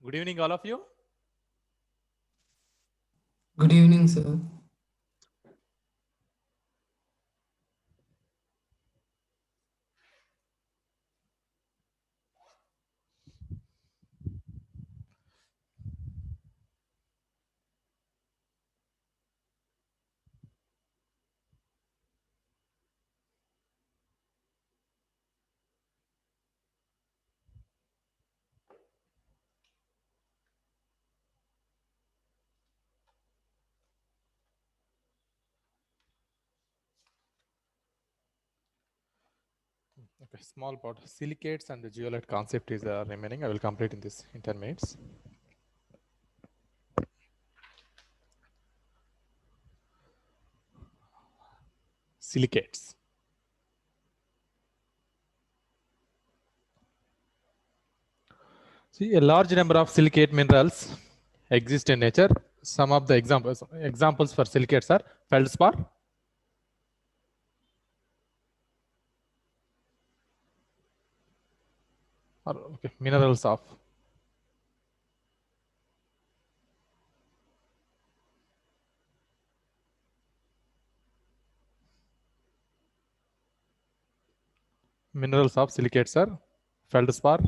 Good evening, all of you. Good evening, sir. Okay, small part. Silicates and the zeolite concept is remaining. I will complete in this in 10 minutes. Silicates. See, a large number of silicate minerals exist in nature. Some of the examples for silicates are feldspar, or minerals of silicates are feldspar,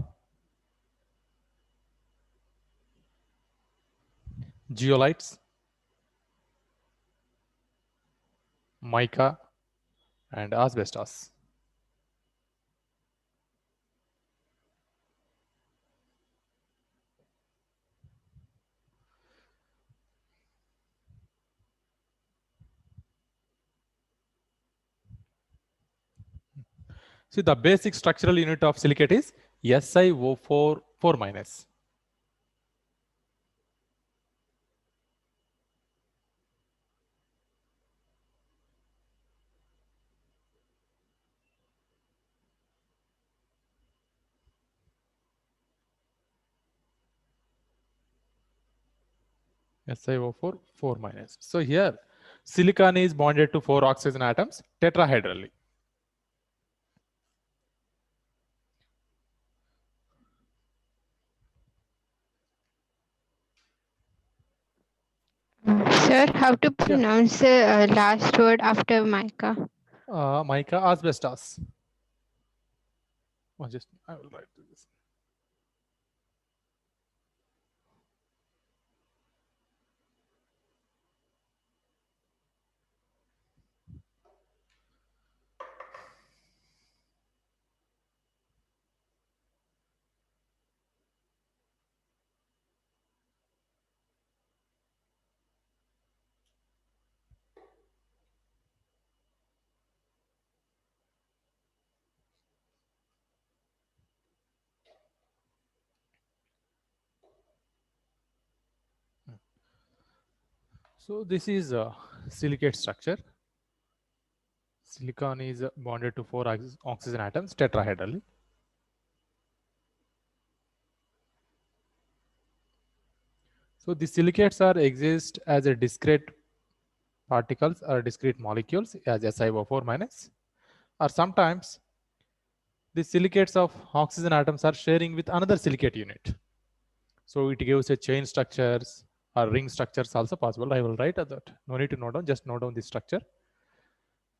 zeolites, mica, and asbestos. See, the basic structural unit of silicate is SiO4 4 minus. SiO4 4 minus. So here, silicon is bonded to 4 oxygen atoms tetrahedrally. Sir, how to Yeah. pronounce the last word after mica? Mica asbestos. Oh, just I will write this. So this is a silicate structure. Silicon is bonded to 4 oxygen atoms tetrahedrally. So the silicates exist as a discrete particles or discrete molecules as SiO4 minus, or sometimes the silicates of oxygen atoms are sharing with another silicate unit. So it gives a chain structures or ring structures also possible. I will write that. No need to note down, just note down this structure.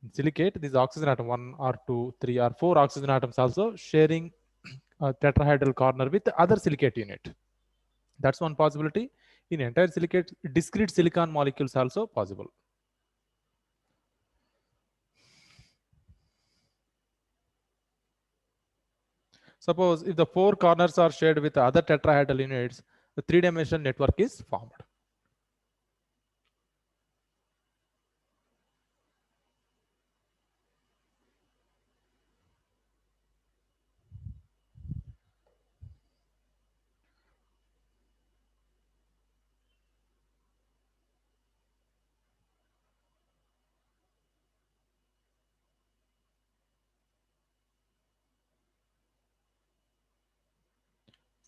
In silicate, this oxygen atom 1 or 2, 3 or 4 oxygen atoms also sharing a tetrahedral corner with the other silicate unit. That's one possibility. In entire silicate, discrete silicon molecules also possible. Suppose if the 4 corners are shared with other tetrahedral units, the 3-dimensional network is formed.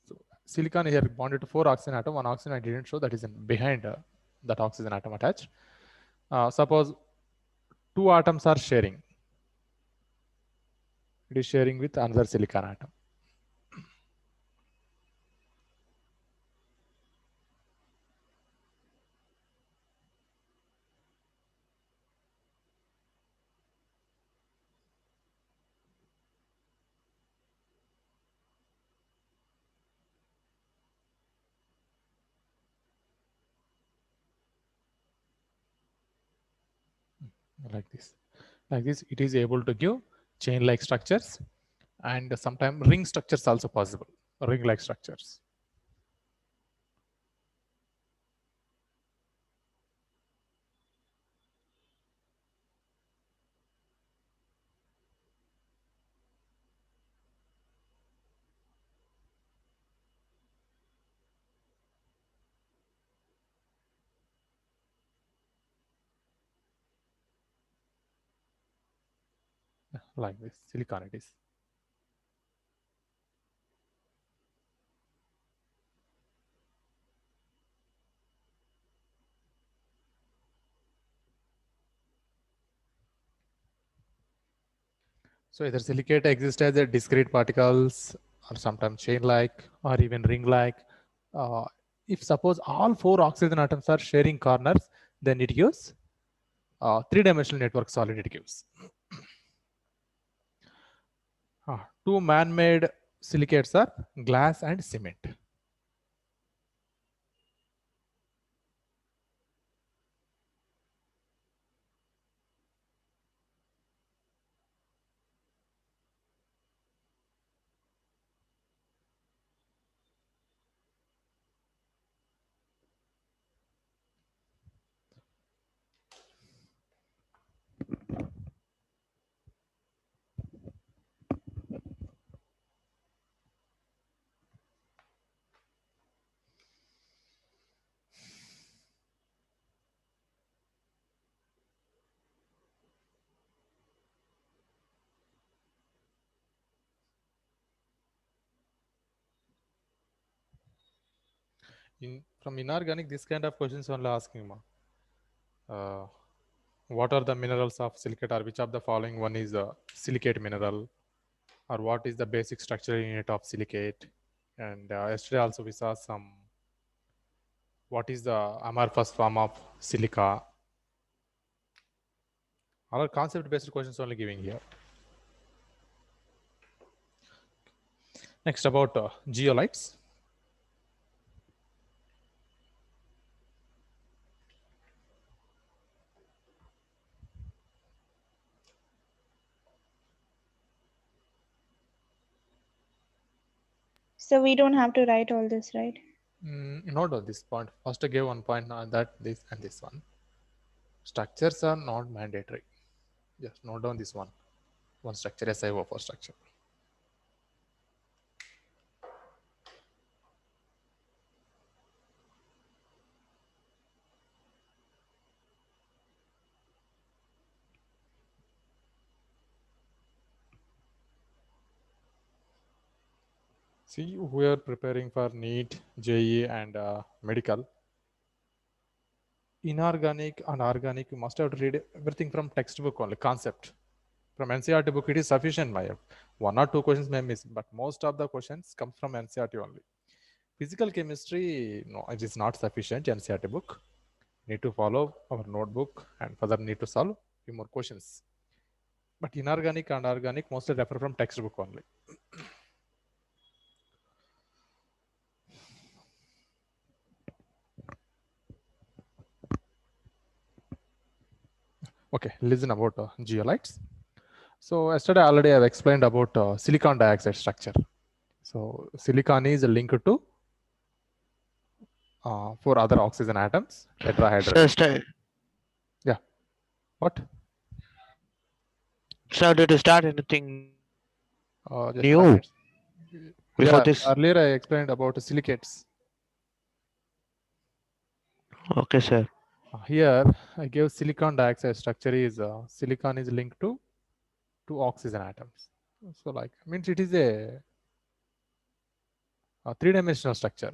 So silicon is here bonded to 4 oxygen atom. 1 oxygen I didn't show, that is behind that oxygen atom attached. Suppose 2 atoms are sharing. It is sharing with another silicon atom. like this. Like this, it is able to give chain-like structures, and sometimes ring structures also possible, ring-like structures. Like this, silicon it is. So either silicate exists as a discrete particles, or sometimes chain-like, or even ring-like. If suppose all 4 oxygen atoms are sharing corners, then it gives 3-dimensional network solid it gives. 2 man-made silicates are glass and cement. From inorganic, this kind of questions only asking, what are the minerals of silicate, or which of the following one is a silicate mineral, or what is the basic structural unit of silicate. And yesterday also we saw some, what is the amorphous form of silica. All are concept based questions only giving here. Next, about zeolites. So we don't have to write all this, right? Note on this point. First I gave one point on that, this and this one. Structures are not mandatory. Just note down this one. One structure, SiO4 structure. See, we are preparing for NEET, JEE, and medical. Inorganic and organic, you must have to read everything from textbook only, concept. From NCERT book, it is sufficient, Maya. 1 or 2 questions may miss, but most of the questions come from NCERT only. Physical chemistry, no, it is not sufficient, NCERT book. Need to follow our notebook and further need to solve few more questions. But inorganic and organic mostly refer from textbook only. Okay, listen about zeolites. So yesterday already I've explained about silicon dioxide structure. So silicon is linked to 4 other oxygen atoms, tetrahedral. So, Yeah. What? so did you start anything Just new 5 minutes. before Yeah, this? earlier I explained about silicates. Okay, sir. Here I gave silicon dioxide structure is silicon is linked to 2 oxygen atoms. So like means it is a 3-dimensional structure.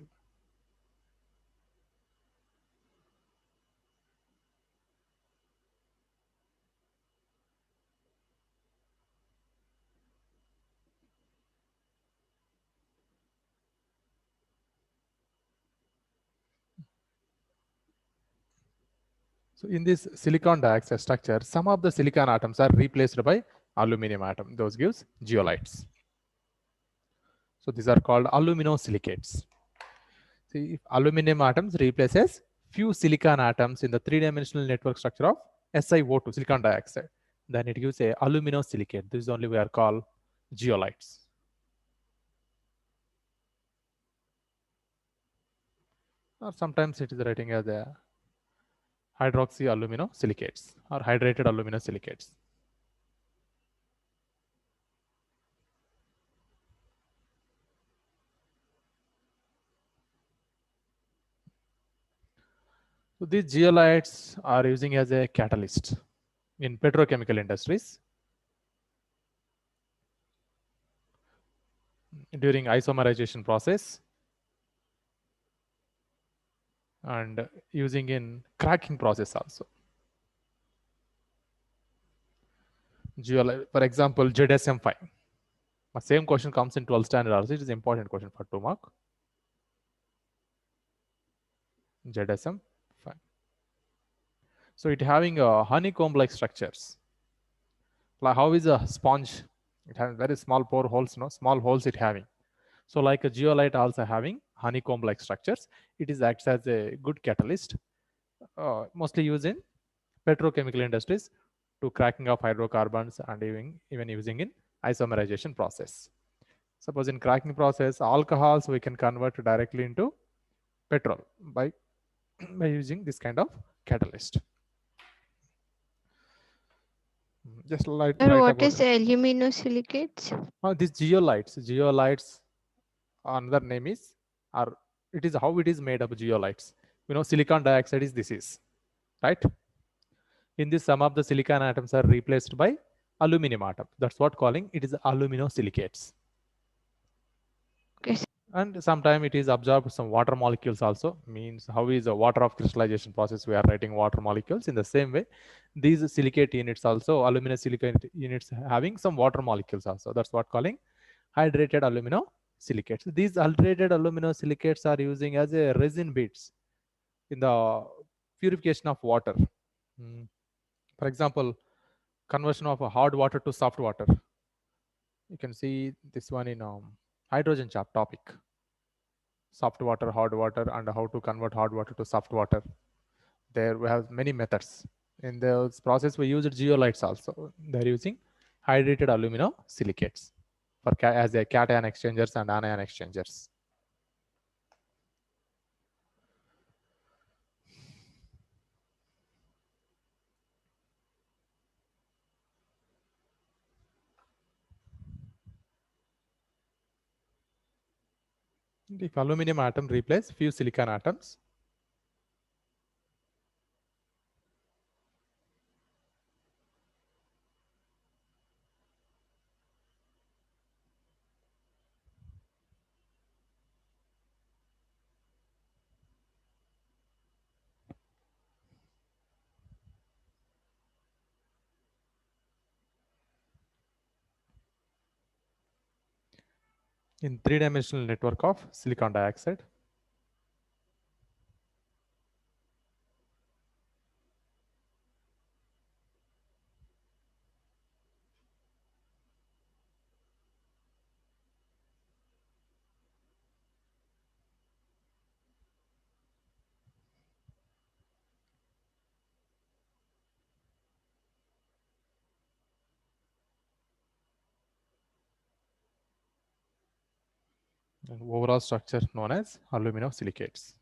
So in this silicon dioxide structure, some of the silicon atoms are replaced by aluminum atom. Those gives zeolites. So these are called aluminosilicates. See, if aluminum atoms replaces few silicon atoms in the 3-dimensional network structure of SiO2, silicon dioxide, then it gives a aluminosilicate. This is only we are called zeolites. Or sometimes it is writing as a hydroxyaluminosilicates or hydrated aluminosilicates. So these zeolites are using as a catalyst in petrochemical industries during isomerization process and using in cracking process also. Zeolite, for example, ZSM5. The same question comes in 12th standard also. It is important question for 2 mark. ZSM5. So it having a honeycomb-like structures. Like how is a sponge? It has very small pore holes, no small holes it having. So like a zeolite also having honeycomb-like structures. It is acts as a good catalyst, mostly used in petrochemical industries to cracking of hydrocarbons and even using in isomerization process. Suppose in cracking process, alcohols we can convert directly into petrol by using this kind of catalyst. Just like Sir, write what about is aluminosilicates? these zeolites. Zeolites, another name is, or it is how it is made up. Zeolites. Silicon dioxide is this is right. In this, some of the silicon atoms are replaced by aluminum atom. That's what calling it is aluminosilicates. Okay, sir. And sometimes it is absorbed some water molecules also. Means how is a water of crystallization process, we are writing water molecules. In the same way, these silicate units also, aluminosilicate units having some water molecules also. That's what calling hydrated aluminosilicates. These hydrated aluminosilicates are using as a resin beads in the purification of water. For example, conversion of a hard water to soft water. You can see this one in hydrogen topic. Soft water, hard water, and how to convert hard water to soft water. There we have many methods. In this process, we use zeolites also. They're using hydrated aluminosilicates for as a cation exchangers and anion exchangers. If aluminum atom replace few silicon atoms, in three-dimensional network of silicon dioxide, and overall structure known as aluminosilicates.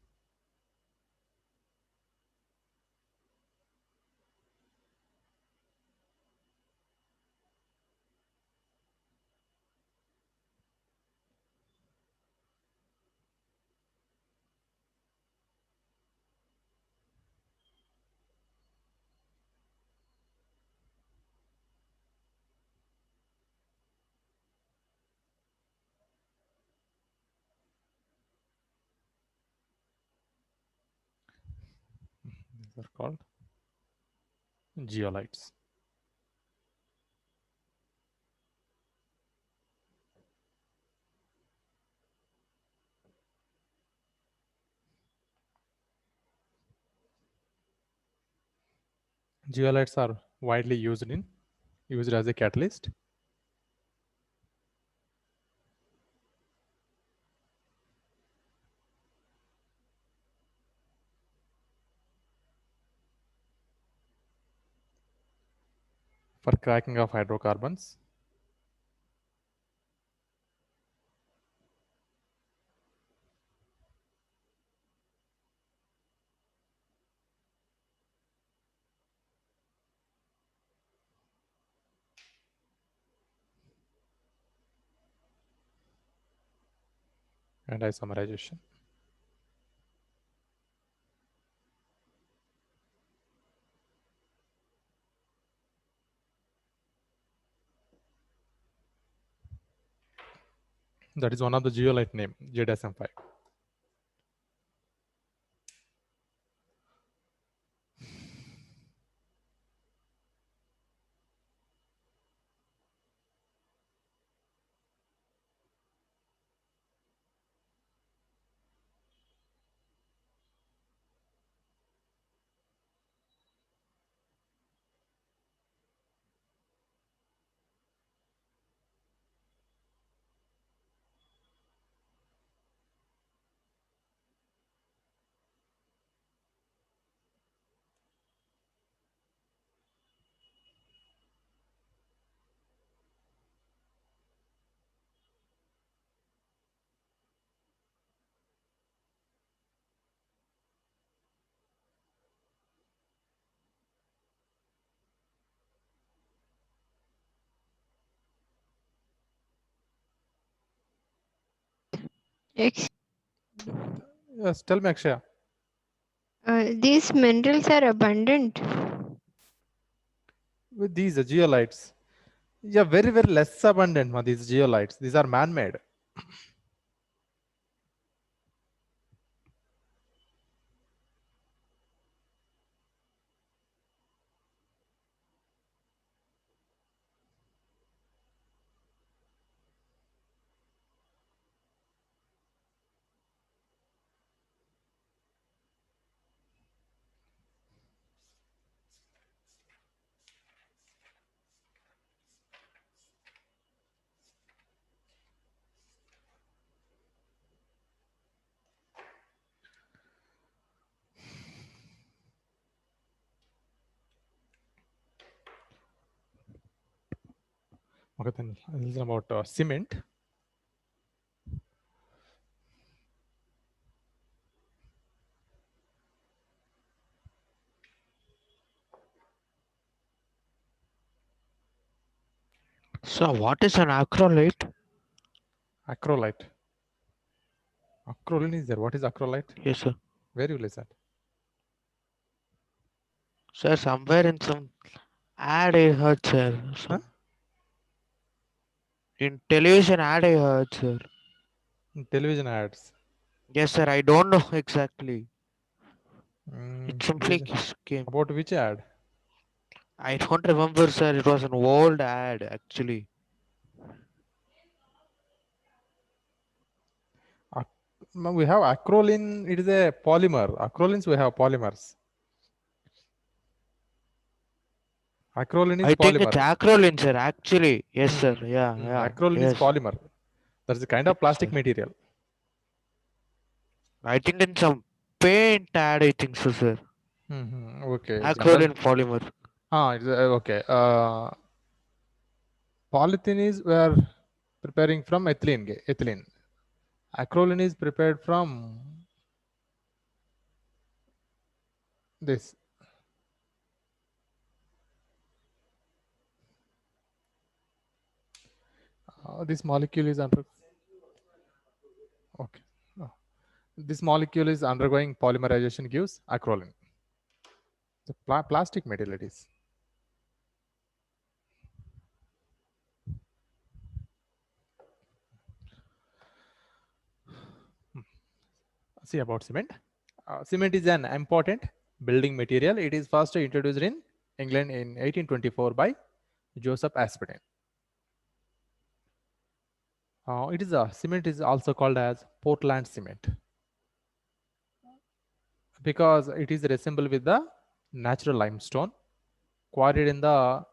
These are called zeolites. Zeolites are widely used as a catalyst. for cracking of hydrocarbons. And isomerization. That is one of the zeolite name, JDSM5. Ex- Yes, tell me, Akshaya. these minerals are abundant. With these zeolites, yeah, very, very less abundant, these zeolites. These are man-made. Okay, then this is about cement. So what is an acrolite? Acrolite. Acrolein is there. What is acrolite? Yes, sir. Where you listen? Sir, somewhere in some ad I heard, sir. Huh? In television ad I heard, sir. Television ads. Yes, sir. I don't know exactly. It simply Television. came. About which ad? I don't remember, sir. It was an old ad, actually. We have acrolein. It is a polymer. Acrolines, we have polymers. Acrolein is I think polymer. it's acrolein, sir. Actually, yes, sir. Yeah, yeah. Acrolein is Yes. polymer. That's a kind of Yes, plastic sir. material. I think in some paint ad, I think so, sir. Okay. Acrolein polymer. Okay. Polythene is we are preparing from ethylene. Acrolein is prepared from this. This molecule is under. Okay. This molecule is undergoing polymerization, gives acrolein. The plastic material it is. See about cement. Cement is an important building material. It is first introduced in England in 1824 by Joseph Aspdin. Cement is also called as Portland cement because it is resembled with the natural limestone quarried in the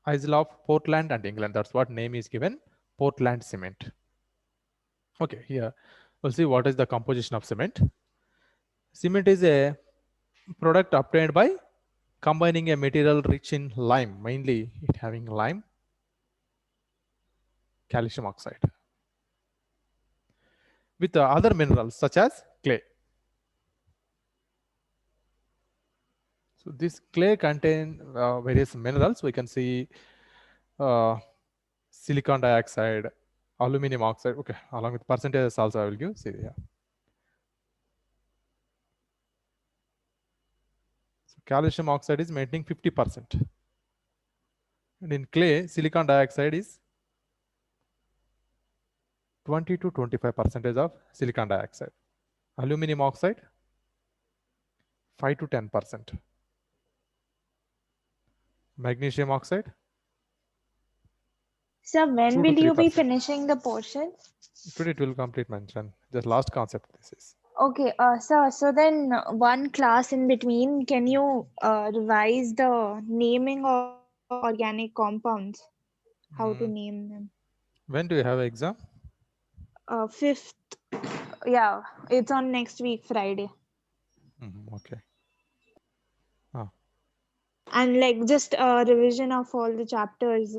Isle of Portland and England. That's what name is given, Portland cement. Okay, here we'll see what is the composition of cement. Cement is a product obtained by combining a material rich in lime, mainly it having lime, calcium oxide, with other minerals such as clay. So this clay contain various minerals. We can see silicon dioxide, aluminum oxide. Okay, along with percentages also I will give. See here. So calcium oxide is maintaining 50%. And in clay, silicon dioxide is 20 to 25% of silicon dioxide. Aluminum oxide, 5 to 10%. Magnesium oxide, Sir, when 2 to will you be 3%. finishing the portion? Today it will complete mention. Just last concept this is. Okay, sir, so then one class in between, can you revise the naming of organic compounds? How to name them? When do you have exam? 5th, yeah, it's on next week, Friday. Okay. And like just a revision of all the chapters,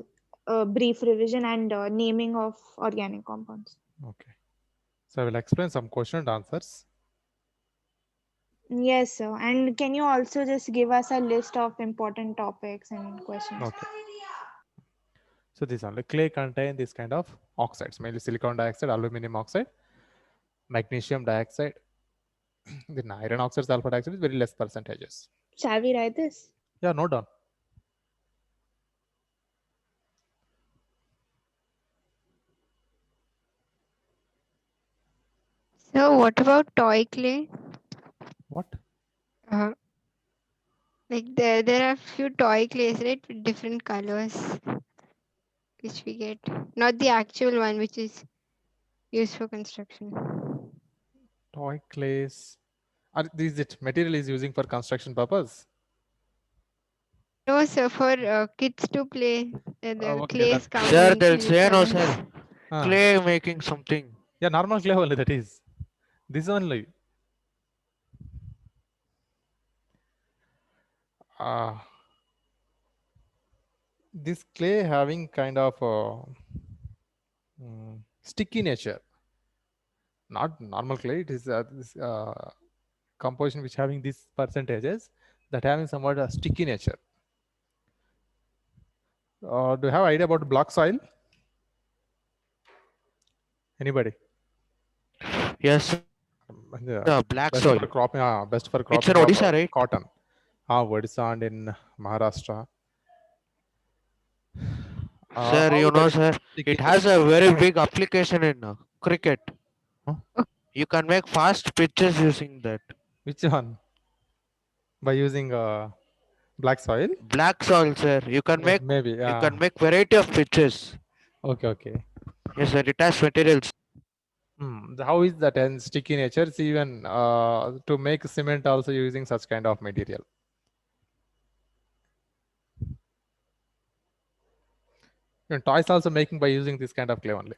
brief revision and naming of organic compounds. Okay. So I will explain some question and answers. Yes, sir. And can you also just give us a list of important topics and questions? Okay. So this only clay contain this kind of oxides, mainly silicon dioxide, aluminum oxide, magnesium dioxide. The iron oxide, sulfur dioxide is very less percentages. Shall we write this? Yeah, note down. So what about toy clay? What? Uh, like there are few toy clays, right, with different colors, which we get. Not the actual one, which is used for construction. Toy clays. Is it material is using for construction purpose? No, sir, for kids to play. The Okay, clays come Sir, in they'll with say no, colors. sir. Ah. Clay making something. Yeah, normal clay only that is. This only. This clay having kind of sticky nature. Not normal clay. It is this composition which having these percentages that having somewhat a sticky nature. Do you have idea about black soil? Anybody? Yes, sir. Black Best soil. for cropping. Best for It's cropping in of Odisha, right? cotton. Odisha and in Maharashtra. Sir, How you that know, is sir, sticky it has a very big application in cricket. Huh? You can make fast pitches using that. Which one? By using black soil? Black soil, sir. You can make Maybe. variety of pitches. Okay. Yes, sir. It has materials. How is that and sticky nature? It's even to make cement also using such kind of material. And toys also making by using this kind of clay only.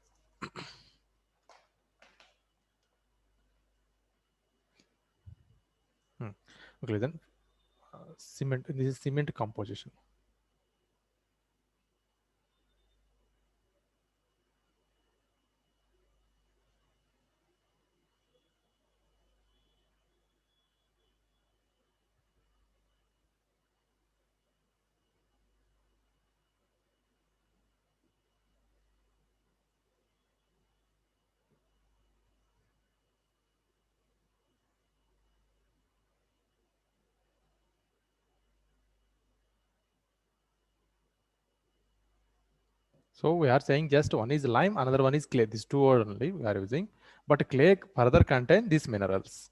Okay, then cement. This is cement composition. So we are saying just one is lime, another one is clay. These two only we are using, but clay further contain these minerals.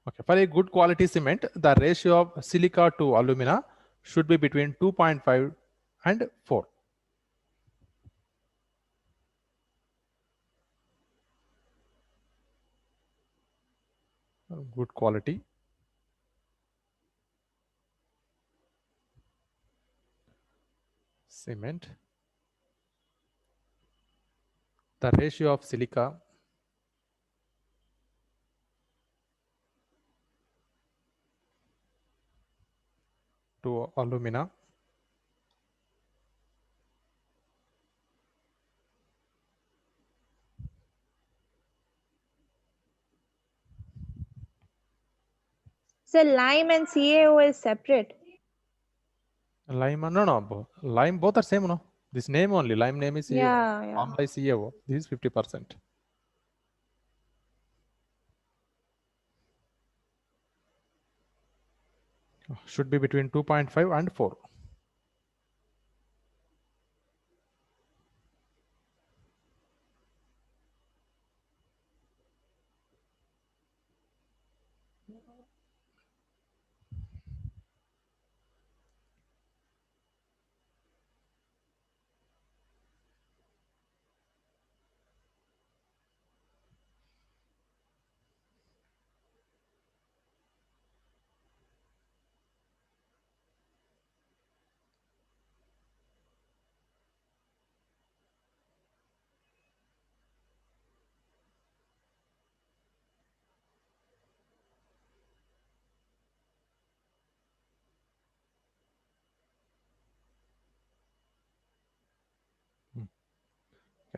Okay, for a good quality cement, the ratio of silica to alumina should be between 2.5 and 4. Good quality cement the ratio of silica to alumina So lime and CaO is separate. lime, no, lime both are same, no? This name only, lime name is CaO. Yeah. Formula is CaO. This is 50%. Should be between 2.5 and 4.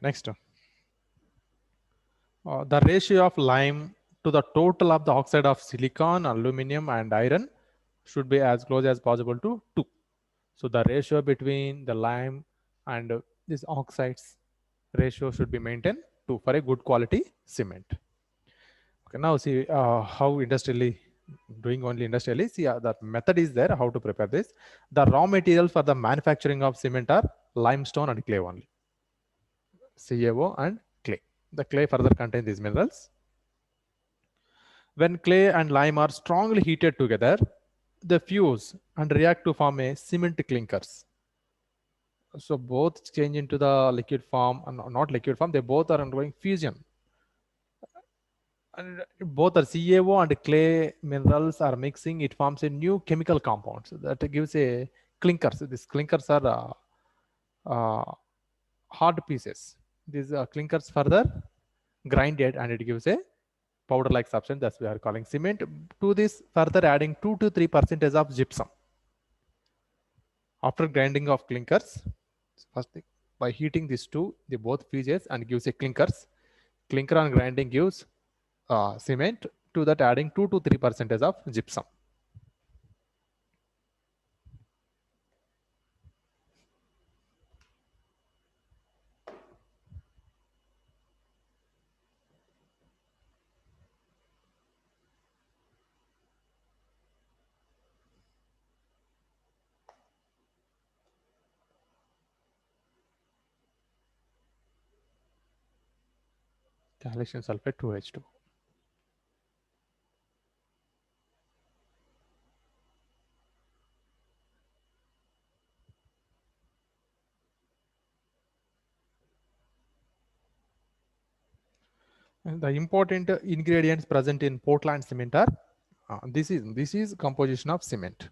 Next, the ratio of lime to the total of the oxide of silicon, aluminum, and iron should be as close as possible to 2. So the ratio between the lime and these oxides ratio should be maintained 2 for a good quality cement. Okay, now see how industrially doing only industrially. See the method is there how to prepare this. The raw material for the manufacturing of cement are limestone and clay only. CaO and clay. The clay further contains these minerals. When clay and lime are strongly heated together, they fuse and react to form a cement clinkers. So both change into the liquid form, and not liquid form, they both are undergoing fusion. And both are CaO and clay minerals are mixing, it forms a new chemical compound. So that gives a clinkers. These clinkers are hard pieces. These clinkers further grinded and it gives a powder like substance that we are calling cement. To this further adding 2 to 3% of gypsum. After grinding of clinkers, first thing, by heating these two, they both fuses and gives a clinkers. Clinker on grinding gives cement. To that adding 2 to 3% of gypsum. Calcium sulfate 2H2. And the important ingredients present in Portland cement are this is composition of cement.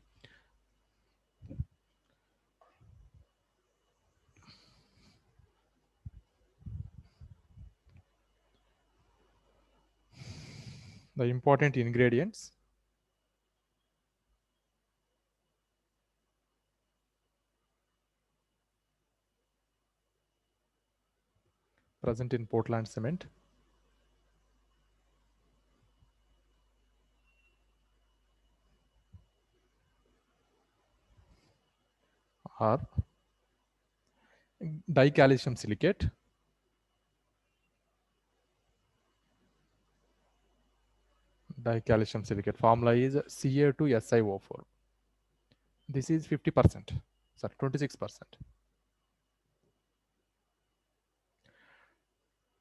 The important ingredients present in Portland cement are dicalcium silicate, formula is Ca2SiO4. This is 50%, sorry, 26%.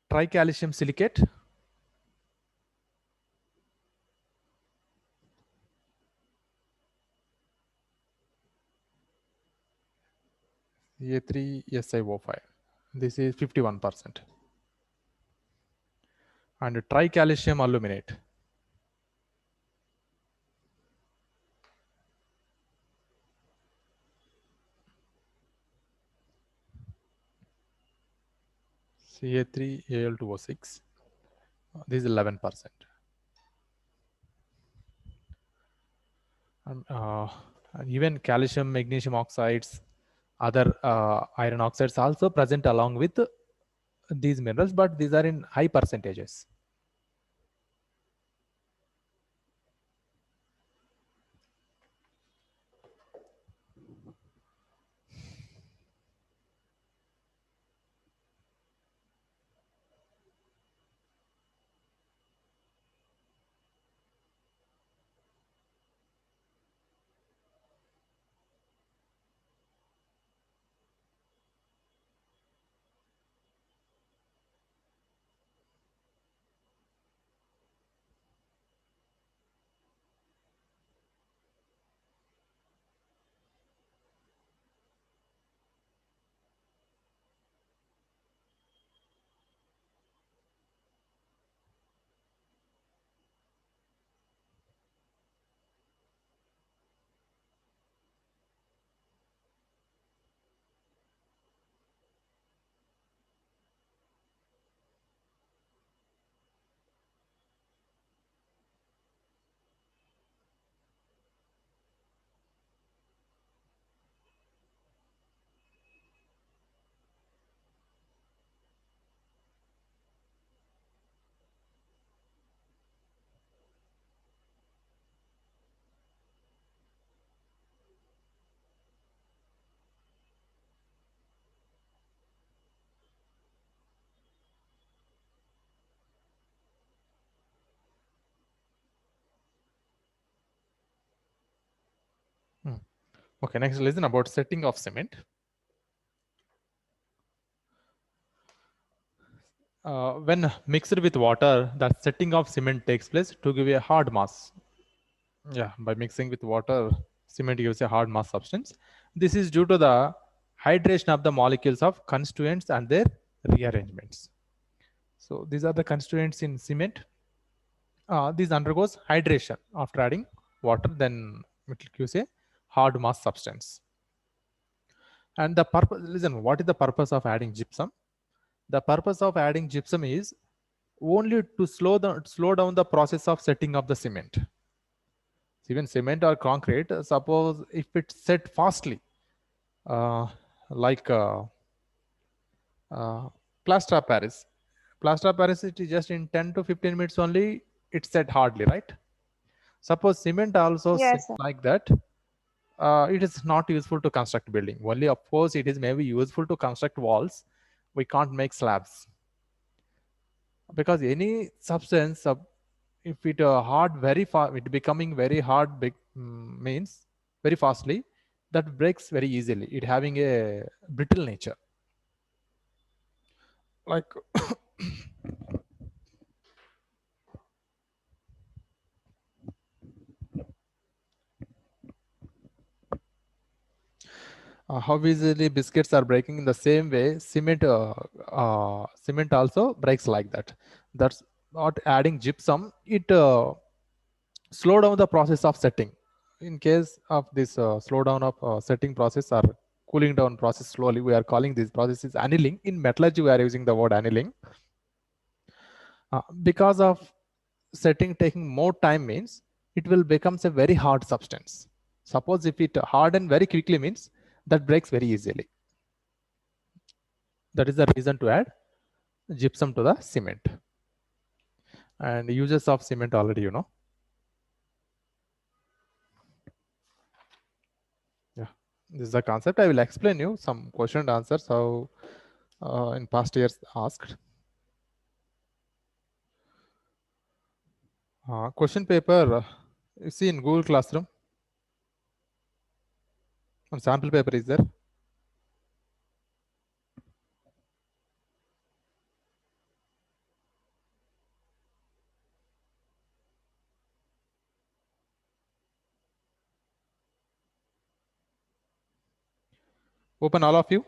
Tricalcium silicate, Ca3SiO5. This is 51%. And tricalcium aluminate, Ca3Al2O6. This is 11%. And even calcium, magnesium oxides, other iron oxides also present along with these minerals, but these are in high percentages. Okay, next listen about setting of cement. When mixed with water, the setting of cement takes place to give a hard mass. Yeah, by mixing with water, cement gives a hard mass substance. This is due to the hydration of the molecules of constituents and their rearrangements. So these are the constituents in cement. This undergoes hydration after adding water, then it gives a hard mass substance. And the purpose, listen, what is the purpose of adding gypsum? The purpose of adding gypsum is only to slow down the process of setting of the cement. Even cement or concrete, suppose if it's set fastly, uh, like plaster of Paris. Plaster of Paris, it is just in 10 to 15 minutes only, it's set hardly, right? Suppose cement also set Yes, sir. like that, it is not useful to construct building. Only, of course, it is maybe useful to construct walls. We can't make slabs. Because any substance, if it hard very far, it becoming very hard means very fastly, that breaks very easily. It having a brittle nature. Like how easily biscuits are breaking, in the same way cement also breaks like that. That's not adding gypsum, it slow down the process of setting. In case of this slowdown of setting process or cooling down process slowly, we are calling this process is annealing. In metallurgy we are using the word annealing. Because of setting taking more time means it will becomes a very hard substance. Suppose if it harden very quickly means that breaks very easily. That is the reason to add gypsum to the cement. And uses of cement already you know. Yeah, this is the concept. I will explain you some question and answers how in past years asked. Question paper you see in Google Classroom. One sample paper is there. Open all of you.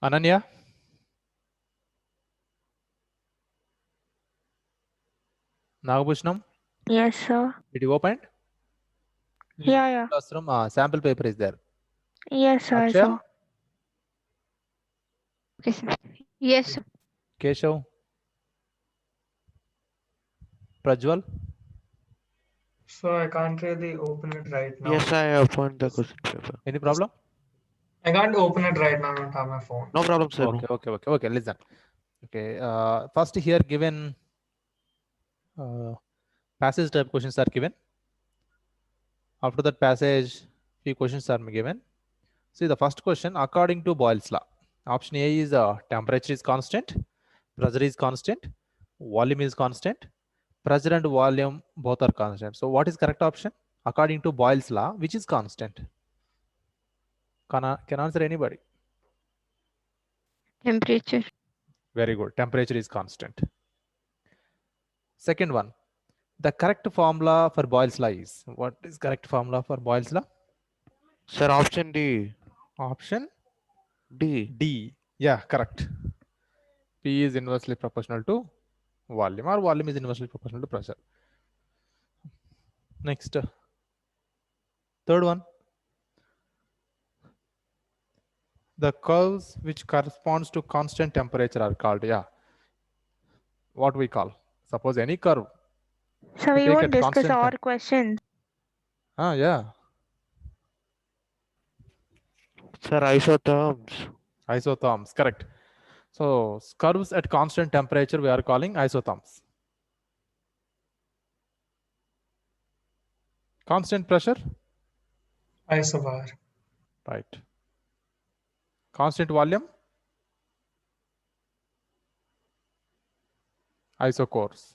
Ananya. Nagabhushanam, Yes, sir. did you open? Yeah. Classroom, sample paper is there. Yes, sir. I Akshay, saw. Okay, sir. Yes, sir. Keshav, Prajwal. So I can't really open it right now. Yes, I opened the question paper. Any problem? I can't open it right now. I don't have my phone. No problem, sir. Okay. Listen. Okay. First here given passage type questions are given. After that passage, few questions are given. See the first question according to Boyle's law. Option A is temperature is constant, pressure is constant, volume is constant, pressure and volume both are constant. So what is correct option? According to Boyle's law, which is constant? Can answer anybody? Temperature. Very good. Temperature is constant. Second one, the correct formula for Boyle's law is, what is correct formula for Boyle's law? Sir, option D. Option D. D. Yeah, correct. P is inversely proportional to volume, or volume is inversely proportional to pressure. Next, third one, the curves which corresponds to constant temperature are called, what we call, suppose any curve. So we we take won't at discuss constant our temp- questions. Sir, isotherms. Isotherms, correct. So curves at constant temperature we are calling isotherms. Constant pressure, Isobar. right. Constant volume, isochores.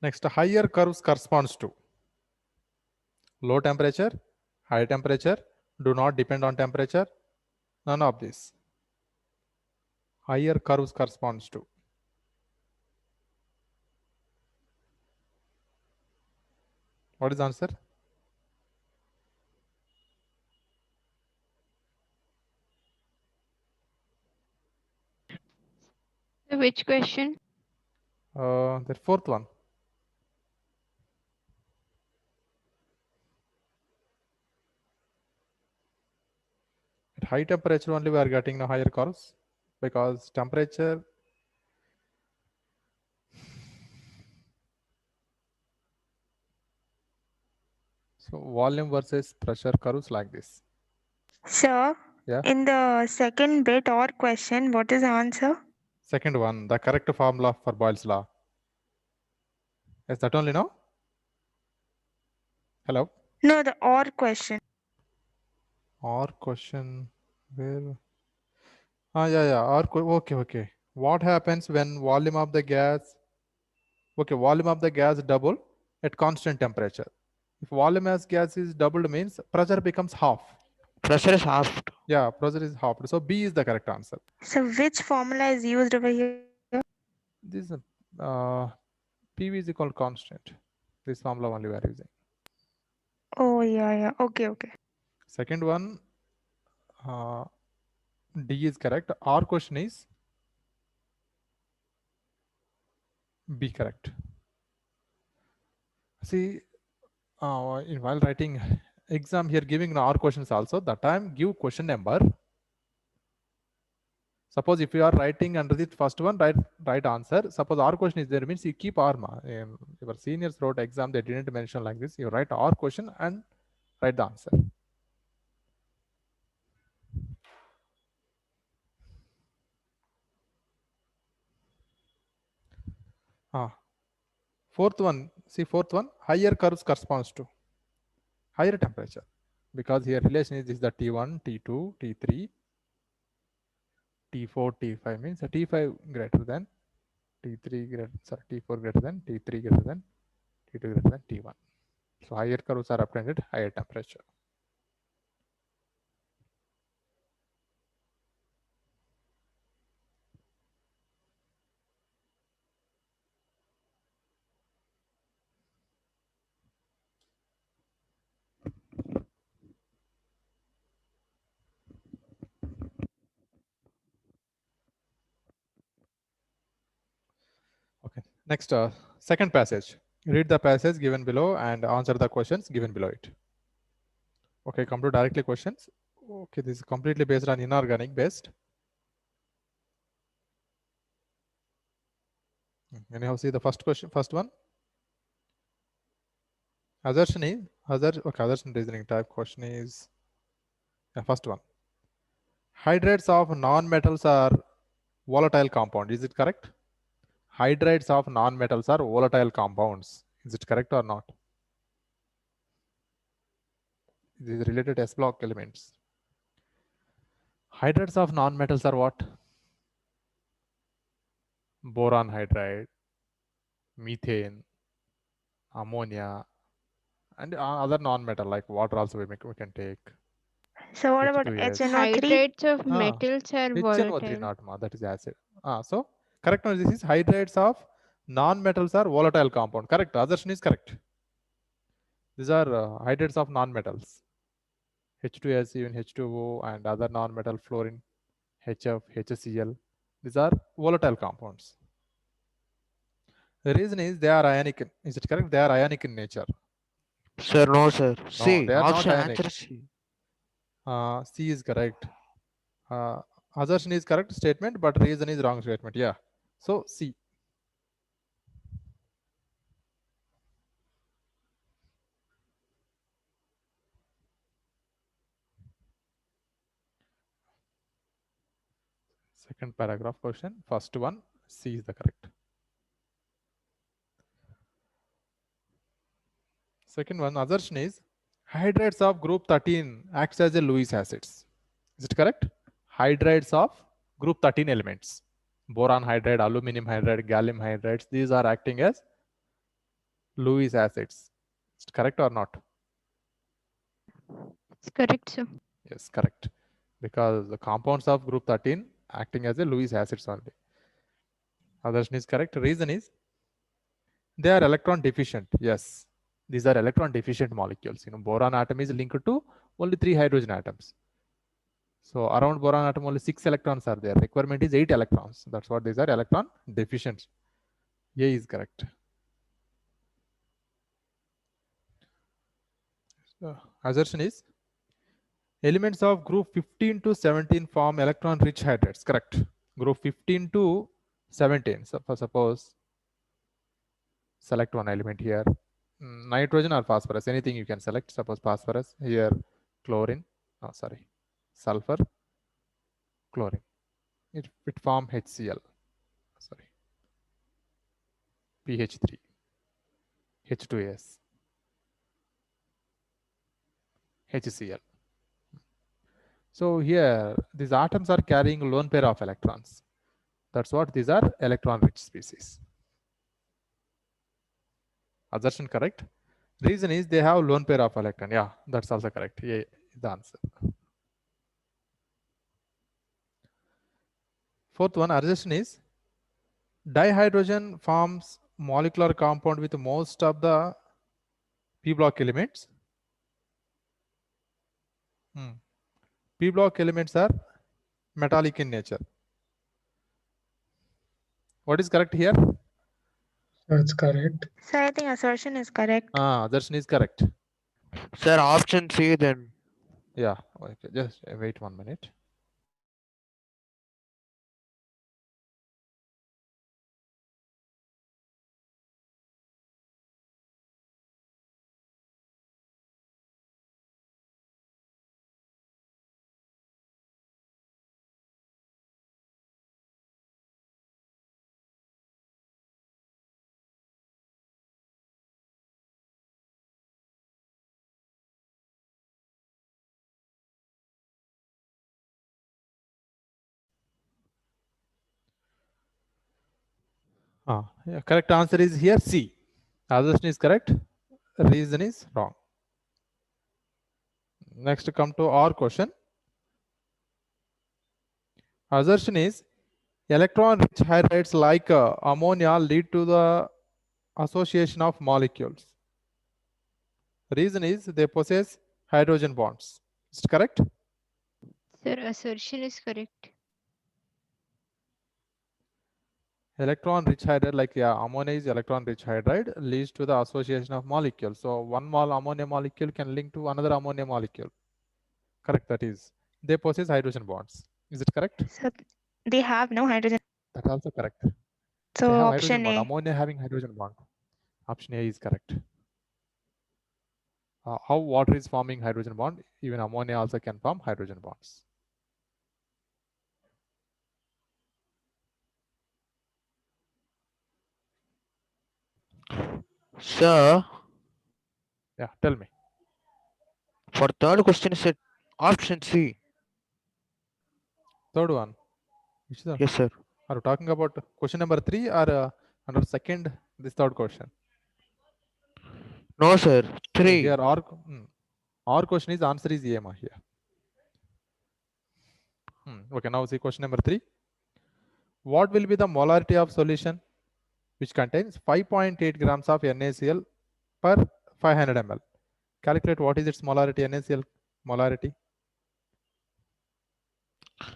Next, higher curves corresponds to low temperature, high temperature, do not depend on temperature, none of this. Higher curves corresponds to. What is the answer? So which question? The fourth one. At high temperature only we are getting the higher curves, because temperature, so volume versus pressure curves like this. Sir, Yeah. in the second bit or question, what is the answer? Second one, the correct formula for Boyle's law. Is that only now? Hello? No, the or question. Or question where? Okay. What happens when volume of the gas? Okay, volume of the gas double at constant temperature. If volume as gas is doubled means pressure becomes half. Pressure is halved. Yeah, pressure is half. So B is the correct answer. So which formula is used over here? This PV is equal to constant. This formula only we are using. Oh, yeah. Okay. Second one, D is correct. Our question is B correct. See, while writing exam here, giving our questions also, that time give question number. Suppose if you are writing under the first one, write answer. Suppose our question is there, means you keep our your seniors wrote exam, they didn't mention like this. You write our question and write the answer. Fourth one, higher curves corresponds to higher temperature, because here relation is the T1, T2, T3, T4, T5 means T5 greater than T4 greater than T3 greater than T2 greater than T1. So higher curves are obtained at higher temperature. Next, second passage. Read the passage given below and answer the questions given below it. Okay, come to directly questions. Okay, this is completely based on inorganic based. Anyhow, see the first question, first one. Assertion is assertion reasoning type question is the first one. Hydrates of non-metals are volatile compound. Is it correct? Hydrates of non-metals are volatile compounds. Is it correct or not? This is related to S block elements. Hydrates of non-metals are what? Boron hydride, methane, ammonia, and other non-metal like water also we can take. So what about H2S. HNO3? Hydrates of Ah, metals are HNO3 volatile. not ma, that is acid. So correct one, this is hydrates of non-metals are volatile compound. Correct, assertion is correct. These are hydrates of non-metals. H2S, even H2O and other non-metal fluorine, HF, HCl. These are volatile compounds. The reason is they are ionic. Is it correct? They are ionic in nature. Sir, no, sir. C. they are not Option ionic. answer C. C is correct. Assertion is correct statement, but reason is wrong statement. Yeah. So C. Second paragraph question. First one, C is the correct. Second one, assertion is hydrates of group 13 acts as a Lewis acids. Is it correct? Hydrates of group 13 elements. Boron hydride, aluminum hydride, gallium hydrides. These are acting as Lewis acids. Is it correct or not? It's correct, sir. Yes, correct. Because the compounds of group 13 acting as a Lewis acids only. Assertion is correct. Reason is they are electron deficient. Yes, these are electron deficient molecules. Boron atom is linked to only 3 hydrogen atoms. So around boron atom only 6 electrons are there. Requirement is 8 electrons. That's what these are electron deficient. A is correct. Assertion is elements of group 15 to 17 form electron rich hydrates. Correct. Group 15 to 17. So suppose select one element here. Nitrogen or phosphorus, anything you can select. Suppose phosphorus, here chlorine, sulfur, chlorine. It form HCl, PH3, H2S, HCl. So here these atoms are carrying lone pair of electrons. That's what these are electron rich species. Assertion correct. Reason is they have lone pair of electron. Yeah, that's also correct. Yeah, the answer. Fourth one, assertion is dihydrogen forms molecular compound with most of the p block elements. P block elements are metallic in nature. What is correct here? That's correct. So I think assertion is correct. Assertion is correct. Sir, option C then. Yeah, okay, just wait 1 minute. Yeah, correct answer is here C. Assertion is correct. Reason is wrong. Next, come to our question. Assertion is electron rich hydrides like ammonia lead to the association of molecules. Reason is they possess hydrogen bonds. Is it correct? Sir, assertion is correct. Electron rich hydride, like ammonia is electron rich hydride, leads to the association of molecules. So one ammonia molecule can link to another ammonia molecule. Correct, that is. They possess hydrogen bonds. Is it correct? So they have no hydrogen. That also correct. So They have option hydrogen bond. A. Ammonia having hydrogen bond. Option A is correct. How water is forming hydrogen bond? Even ammonia also can form hydrogen bonds. Sir, Yeah, tell me. for third question, said option C. Third one. Which is the, Yes, sir. are you talking about question number 3 or under second, this third question? No, sir. So 3. here our question is answer is EMA here. Okay, now see question number 3. What will be the molarity of solution which contains 5.8 grams of NaCl per 500 ml? Calculate what is its molarity, NaCl molarity.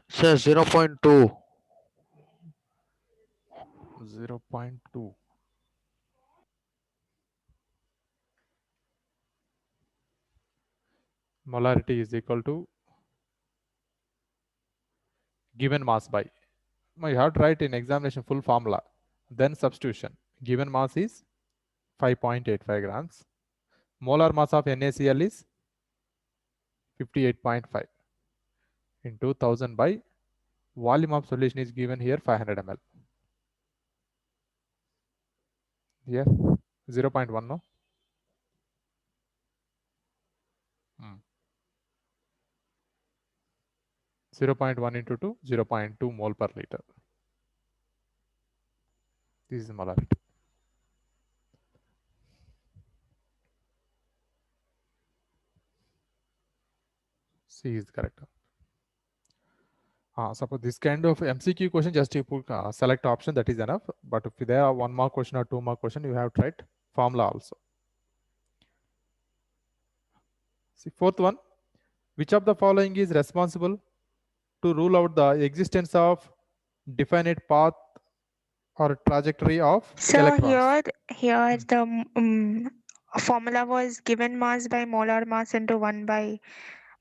Sir, 0.2. 0.2. Molarity is equal to given mass by. Now you have to write in examination full formula. Then substitution. Given mass is 5.85 grams. Molar mass of NaCl is 58.5 into 1000 by volume of solution is given here 500 ml. Here 0.1 no. 0.1 into 2, 0.2 mole per liter. This is molarity. C is correct. Suppose this kind of MCQ question, just you put select option, that is enough. But if there are 1 mark question or 2 mark question, you have to write formula also. See, fourth one. Which of the following is responsible to rule out the existence of definite path or trajectory of So electrons? here the formula was given mass by molar mass into 1 by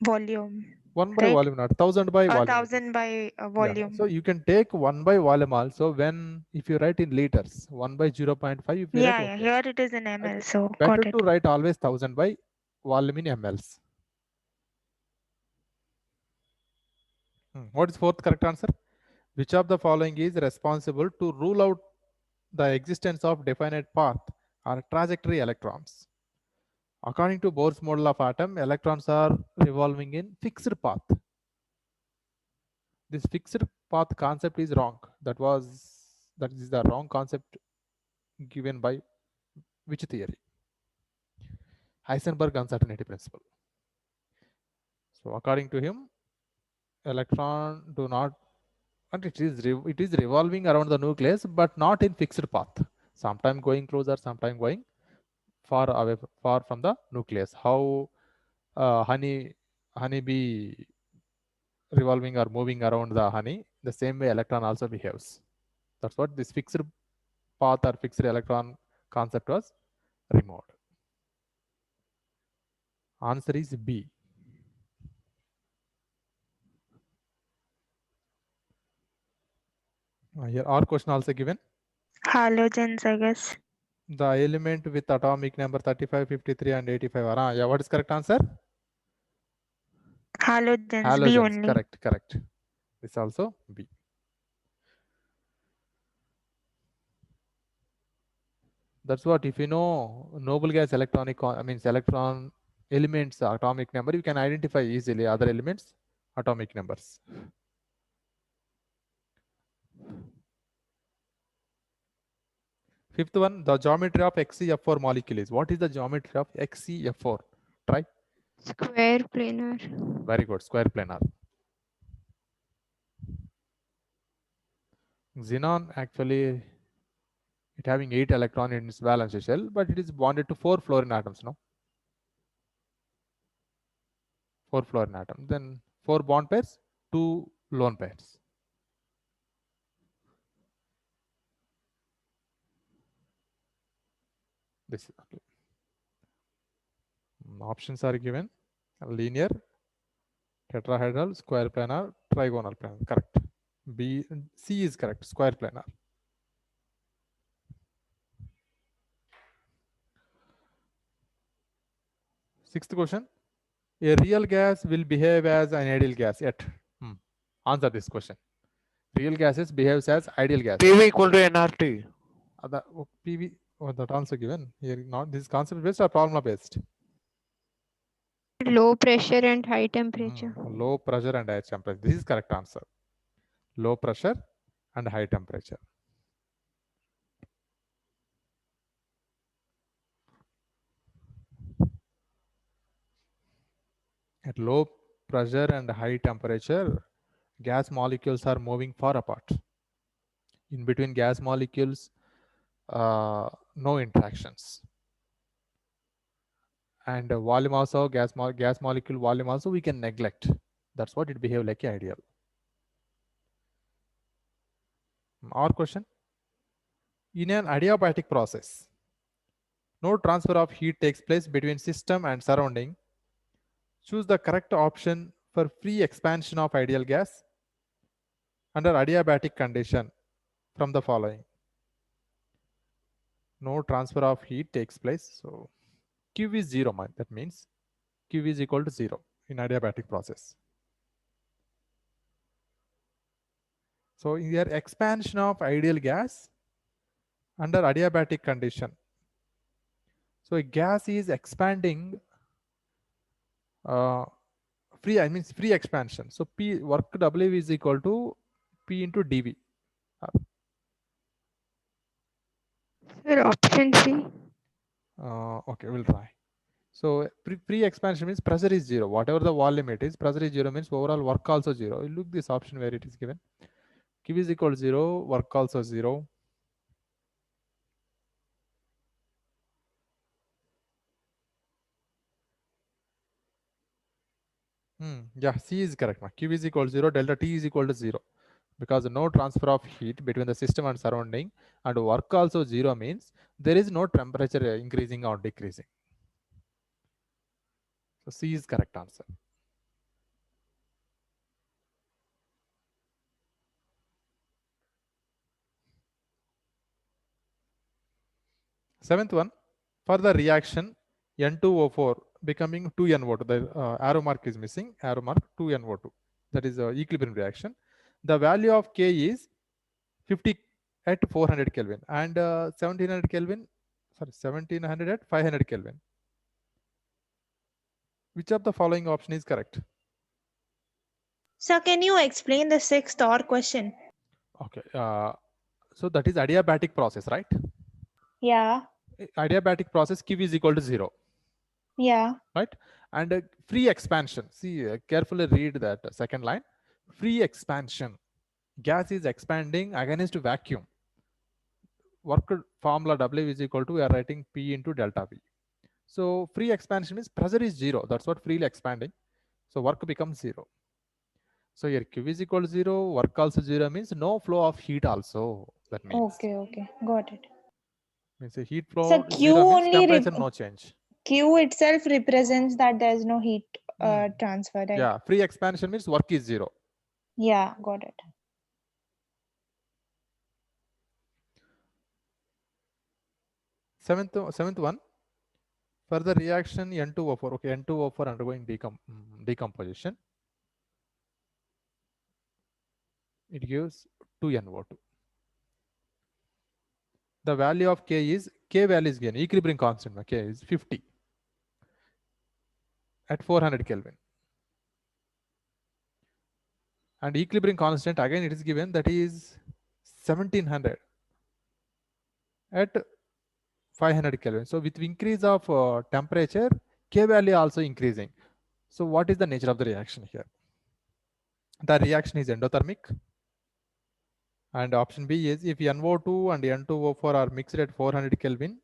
volume. 1 by Right? volume, not 1000 by volume. 1000 by volume. Yeah. So you can take 1 by volume also when, if you write in liters, 1 by 0.5, if you Yeah, write, yeah. okay. Here it is in But ml. it's So better got it. to write always 1000 by volume in mLs. What is fourth correct answer? Which of the following is responsible to rule out the existence of definite path or trajectory electrons? According to Bohr's model of atom, electrons are revolving in fixed path. This fixed path concept is wrong. That is the wrong concept given by which theory? Heisenberg uncertainty principle. So according to him, electron do not, and it is revolving around the nucleus, but not in fixed path. Sometime going closer, sometime going far away, far from the nucleus. How honeybee revolving or moving around the honey, the same way electron also behaves. That's what this fixed path or fixed electron concept was removed. Answer is B. Here our question also given. Halogens, I guess. The element with atomic number 35, 53 and 85 are, yeah, what is correct answer? Halogens, B Halogens. only. Correct. This also B. That's what, if you know noble gas electronic, electron elements atomic number, you can identify easily other elements atomic numbers. Fifth one, the geometry of XeF4 molecule is. What is the geometry of XeF4? Try. Square planar. Very good. Square planar. Xenon actually, it having 8 electron in its valence shell, but it is bonded to 4 fluorine atoms, no? 4 fluorine atoms. Then 4 bond pairs, 2 lone pairs. This is options are given: linear, tetrahedral, square planar, trigonal planar. Correct. B, C is correct. Square planar. Sixth question: a real gas will behave as an ideal gas. Yet, answer this question. Real gases behaves as ideal gas. PV equal to nRT. PV, that also given here. Not this concept based or formula based. Low pressure and high temperature. Low pressure and high temperature. This is correct answer. Low pressure and high temperature. At low pressure and high temperature, gas molecules are moving far apart. In between gas molecules, no interactions. And volume also, gas molecule volume also we can neglect. That's what it behave like ideal. Our question: in an adiabatic process, no transfer of heat takes place between system and surrounding. Choose the correct option for free expansion of ideal gas under adiabatic condition from the following. No transfer of heat takes place. So Q is 0, that means Q is equal to 0 in adiabatic process. So in your expansion of ideal gas under adiabatic condition, so a gas is expanding free expansion. So P work W is equal to P into dV. Sir, option C. Okay, we'll try. So free expansion means pressure is 0. Whatever the volume it is, pressure is 0 means overall work also 0. You look this option where it is given. Q is equal to 0, work also 0. Yeah, C is correct. Q is equal to 0, delta T is equal to 0. Because no transfer of heat between the system and surrounding, and work also 0 means there is no temperature increasing or decreasing. So C is correct answer. Seventh one, for the reaction N2O4 becoming 2NO2, the arrow mark is missing, arrow mark 2NO2. That is equilibrium reaction. The value of K is 50 at 400 Kelvin and 1700 Kelvin, sorry, 1700 at 500 Kelvin. Which of the following option is correct? So can you explain the sixth or question? Okay, so that is adiabatic process, right? Yeah. Adiabatic process Q is equal to 0. Yeah. Right? And free expansion. See, carefully read that second line. Free expansion. Gas is expanding against vacuum. Work formula W is equal to, we are writing P into delta V. So free expansion means pressure is 0. That's what freely expanding. So work becomes 0. So here Q is equal to 0, work also 0 means no flow of heat also. That means. Okay. Got it. Means a heat flow So Q 0 means only temperature no change. Q itself represents that there's no heat transfer, right? Yeah, free expansion means work is 0. Yeah, got it. Seventh one, for the reaction N2O4, okay, N2O4 undergoing decomposition, it gives 2NO2. The value of K value is given, equilibrium constant, K is 50 at 400 Kelvin. And equilibrium constant, again it is given, that is 1700 at 500 Kelvin. So with increase of temperature, K value also increasing. So what is the nature of the reaction here? The reaction is endothermic. And option B is, if NO2 and N2O4 are mixed at 400 Kelvin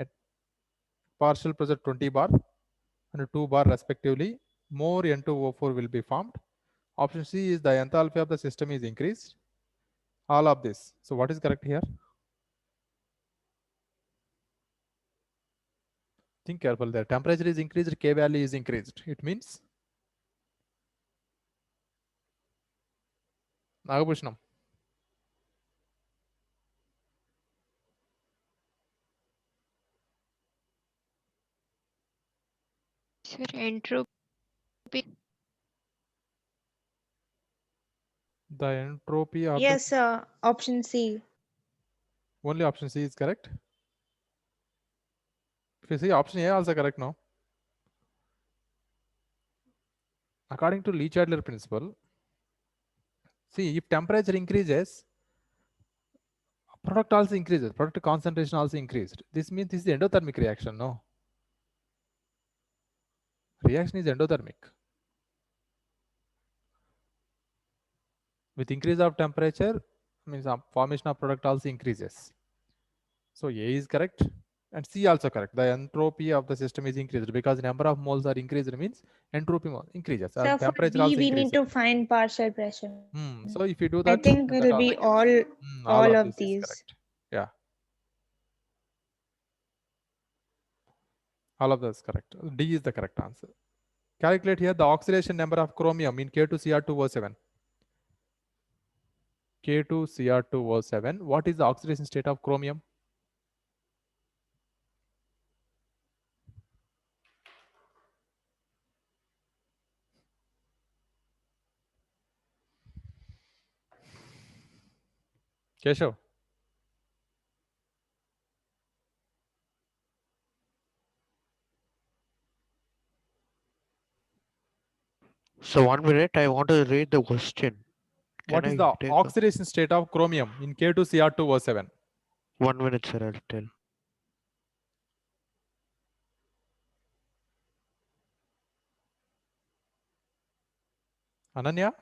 at partial pressure 20 bar and 2 bar respectively, more N2O4 will be formed. Option C is the enthalpy of the system is increased. All of this. So what is correct here? think careful there. Temperature is increased, K value is increased. It means Nagabhushanam. Sir, entropy. The entropy of Yes, option C. only option C is correct. If you see option A also correct now. According to Le-Chatelier principle, see, if temperature increases, product also increases, product concentration also increased. This means this is endothermic reaction, no? Reaction is endothermic. With increase of temperature, means formation of product also increases. So A is correct and C also correct. The entropy of the system is increased because number of moles are increased means entropy increases. So And for temperature D, also we need increases. to find partial pressure. So if you do I that, think then it'll be all all of of this is these. correct. Yeah. All of this correct. D is the correct answer. Calculate here the oxidation number of chromium in K2Cr2O7. K2Cr2O7. What is the oxidation state of chromium? Keshav. So 1 minute, I want to read the question. What Can is I the take oxidation state of chromium in K2Cr2O7? 1 minute, sir? I'll tell. Ananya?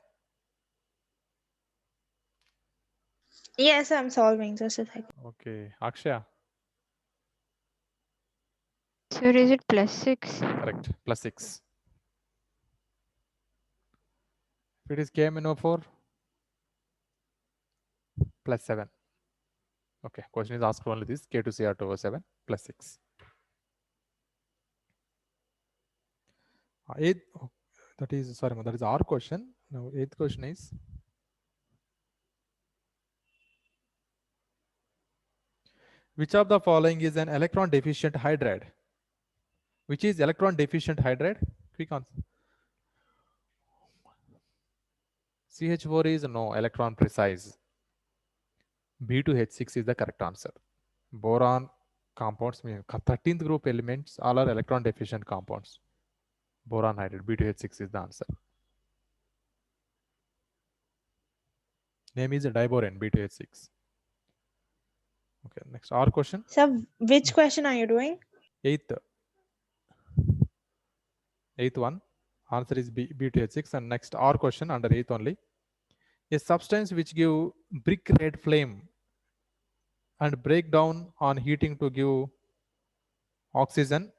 Yes, I'm solving. Just a second. Okay. Akshaya? Sir, is it +6? Correct. +6. If it is KMnO4, +7. Okay. Question is asked only this K2Cr2O7 +6. Eighth, that is our question. Now, eighth question is, which of the following is an electron deficient hydride? Which is electron deficient hydride? Quick answer. CH4 is no, electron precise. B2H6 is the correct answer. Boron compounds, 13th group elements, all are electron deficient compounds. Boron hydride, B2H6 is the answer. Name is diboron, B2H6. Okay, next our question. So, which question are you doing? Eighth one. Answer is B2H6. And next our question under eighth only. A substance which give brick red flame and break down on heating to give oxygen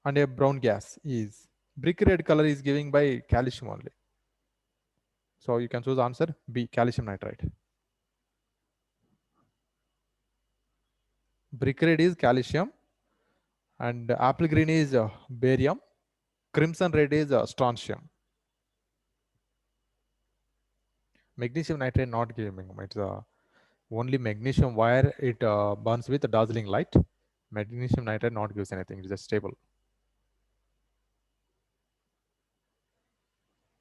and a brown gas is brick red color is giving by calcium only. So you can choose answer B, calcium nitride. Brick red is calcium and apple green is barium. Crimson red is strontium. Magnesium nitride not giving. It's only magnesium wire it burns with dazzling light. Magnesium nitride not gives anything. It's just stable.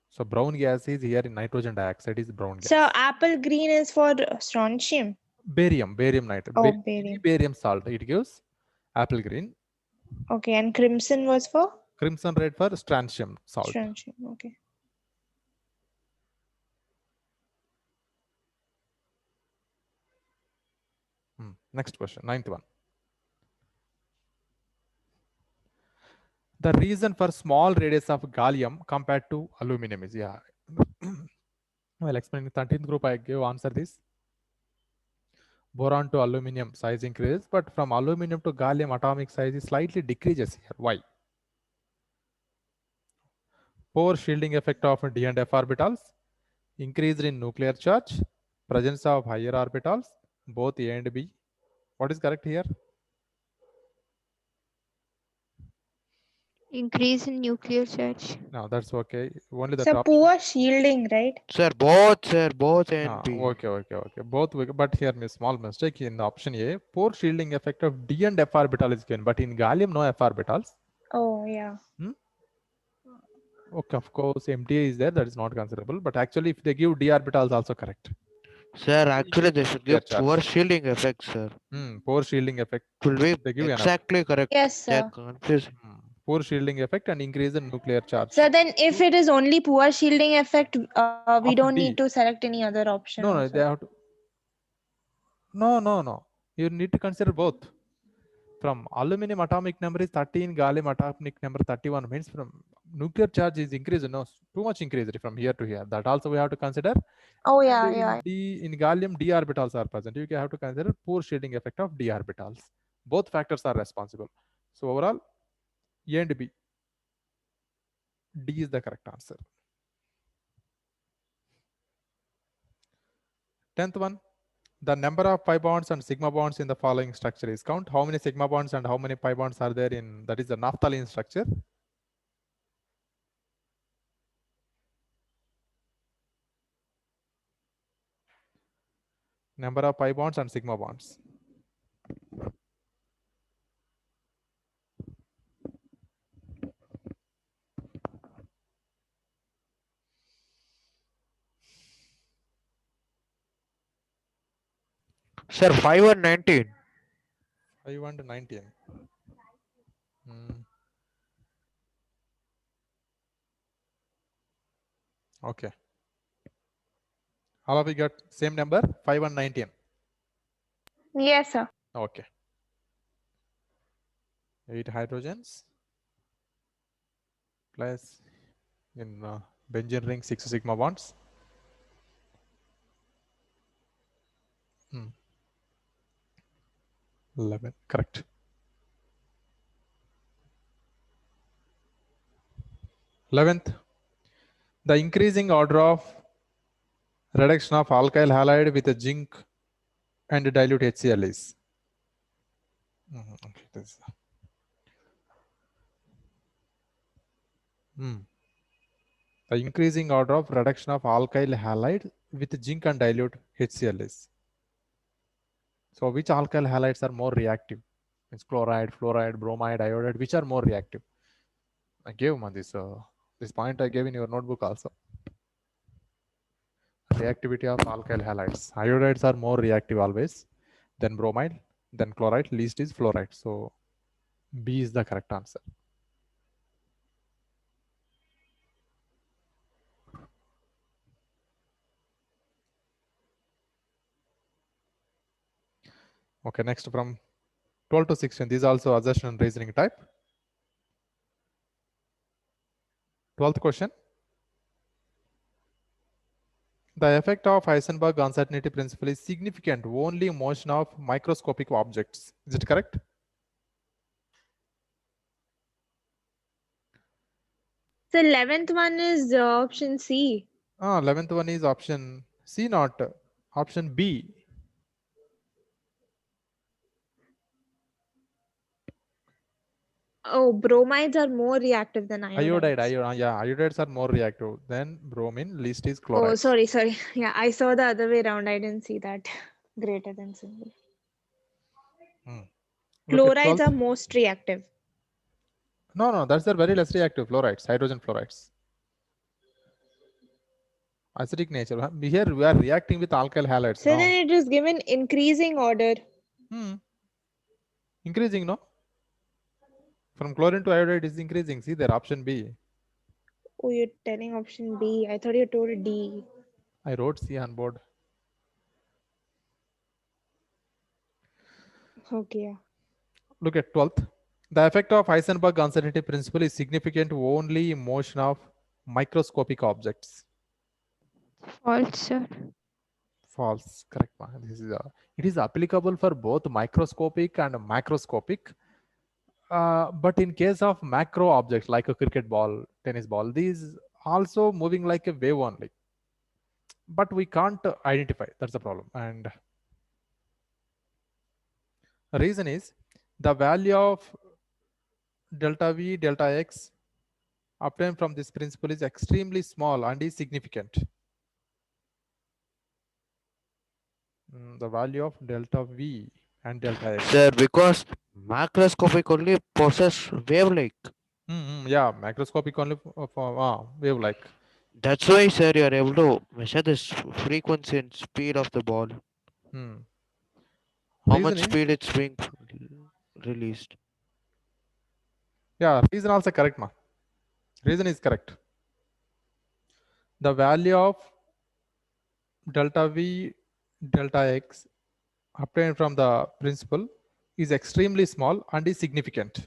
So brown gas is here in nitrogen dioxide is brown gas. So, apple green is for strontium. Barium nitride. Oh, barium. Barium salt. It gives apple green. Okay, and crimson was for? Crimson red for strontium salt. Strontium, okay. Next question, ninth one. The reason for small radius of gallium compared to aluminum is, I'll explain in 13th group I gave answer this. Boron to aluminum size increases, but from aluminum to gallium atomic size is slightly decreases here. Why? Poor shielding effect of d and f orbitals, increase in nuclear charge, presence of higher orbitals, both A and B. What is correct here? Increase in nuclear charge. No, that's okay. Only the So top. poor shielding, right? Sir, both A and B. Okay. Both, but here a small mistake in option A. Poor shielding effect of d and f orbital is given, but in gallium no f orbitals. Oh, yeah. Okay, of course, MTA is there. That is not considerable. But actually, if they give d orbitals, also correct. Sir, actually they should give Nuclear poor charge. shielding effect, sir. Poor shielding effect. It will be They give enough. exactly correct. Yes, They're sir. confusing. Poor shielding effect and increase in nuclear charge. So then if it is only poor shielding effect, we Of don't D. need to select any other option No, also. they have to. No. You need to consider both. From aluminum atomic number is 13, gallium atomic number 31 means from nuclear charge is increased. No, too much increased from here to here. That also we have to consider. Oh, And yeah, in yeah. in gallium, d orbitals are present. You have to consider poor shielding effect of d orbitals. Both factors are responsible. So overall, A and B. D is the correct answer. 10th one. The number of pi bonds and sigma bonds in the following structure is count. How many sigma bonds and how many pi bonds are there in, that is the naphthalene structure. Number of pi bonds and sigma bonds. Sir, 5 and 19. 5 and 19. Okay. All of you got same number, 5 and 19. Yes, sir. Okay. 8 hydrogens plus in benzene ring 6 sigma bonds. 11, correct. 11th, the increasing order of reduction of alkyl halide with a zinc and dilute HCl is. Okay, this. The increasing order of reduction of alkyl halide with zinc and dilute HCl is. So which alkyl halides are more reactive? It's chloride, fluoride, bromide, iodide. Which are more reactive? I gave this point I gave in your notebook also. Reactivity of alkyl halides. Iodides are more reactive always. Then bromide, then chloride. Least is fluoride. So B is the correct answer. Okay, next from 12 to 16. This is also assertion and reasoning type. 12th question. The effect of Heisenberg uncertainty principle is significant only in motion of microscopic objects. Is it correct? The 11th one is option C. 11th one is option C, not option B. Oh, bromides are more reactive than iodides. Iodides are more reactive than bromine. Least is chloride. Oh, sorry. Yeah, I saw the other way around. I didn't see that greater than symbol. Chlorides are most reactive. No, that's the very less reactive fluorides, hydrogen fluorides. Acidic nature. Here we are reacting with alkyl halides. So then it is given increasing order. Increasing, no? From chlorine to iodide is increasing. See there, option B. Oh, you're telling option B. I thought you told D. I wrote C on board. Okay. Look at 12th. The effect of Heisenberg uncertainty principle is significant only in motion of microscopic objects. False, sir. False. Correct. This is it is applicable for both microscopic and macroscopic. But in case of macro objects like a cricket ball, tennis ball, these also moving like a wave only. But we can't identify. That's the problem. And the reason is the value of delta V, delta X obtained from this principle is extremely small and is significant. The value of delta V and delta X. Sir, because macroscopic only possess wavelength. Yeah, macroscopic only for wave-like. That's why, sir, you are able to measure the frequency and speed of the ball. How Reason much is, speed it's being released. yeah, reason also correct, ma. Reason is correct. The value of delta V, delta X obtained from the principle is extremely small and is significant.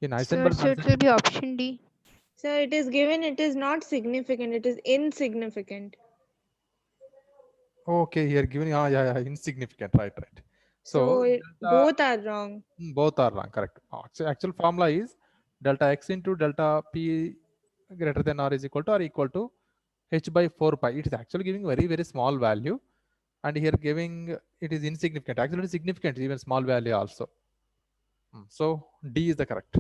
In So Heisenberg, it will be option D. Sir, it is given, it is not significant, it is insignificant. okay, here given, yeah, insignificant, right. So delta, both are wrong. both are wrong, correct. Actual formula is delta X into delta P greater than or is equal to H by 4 pi. It is actually giving very, very small value. And here giving it is insignificant. Actually, it is significant, even small value also. So D is the correct.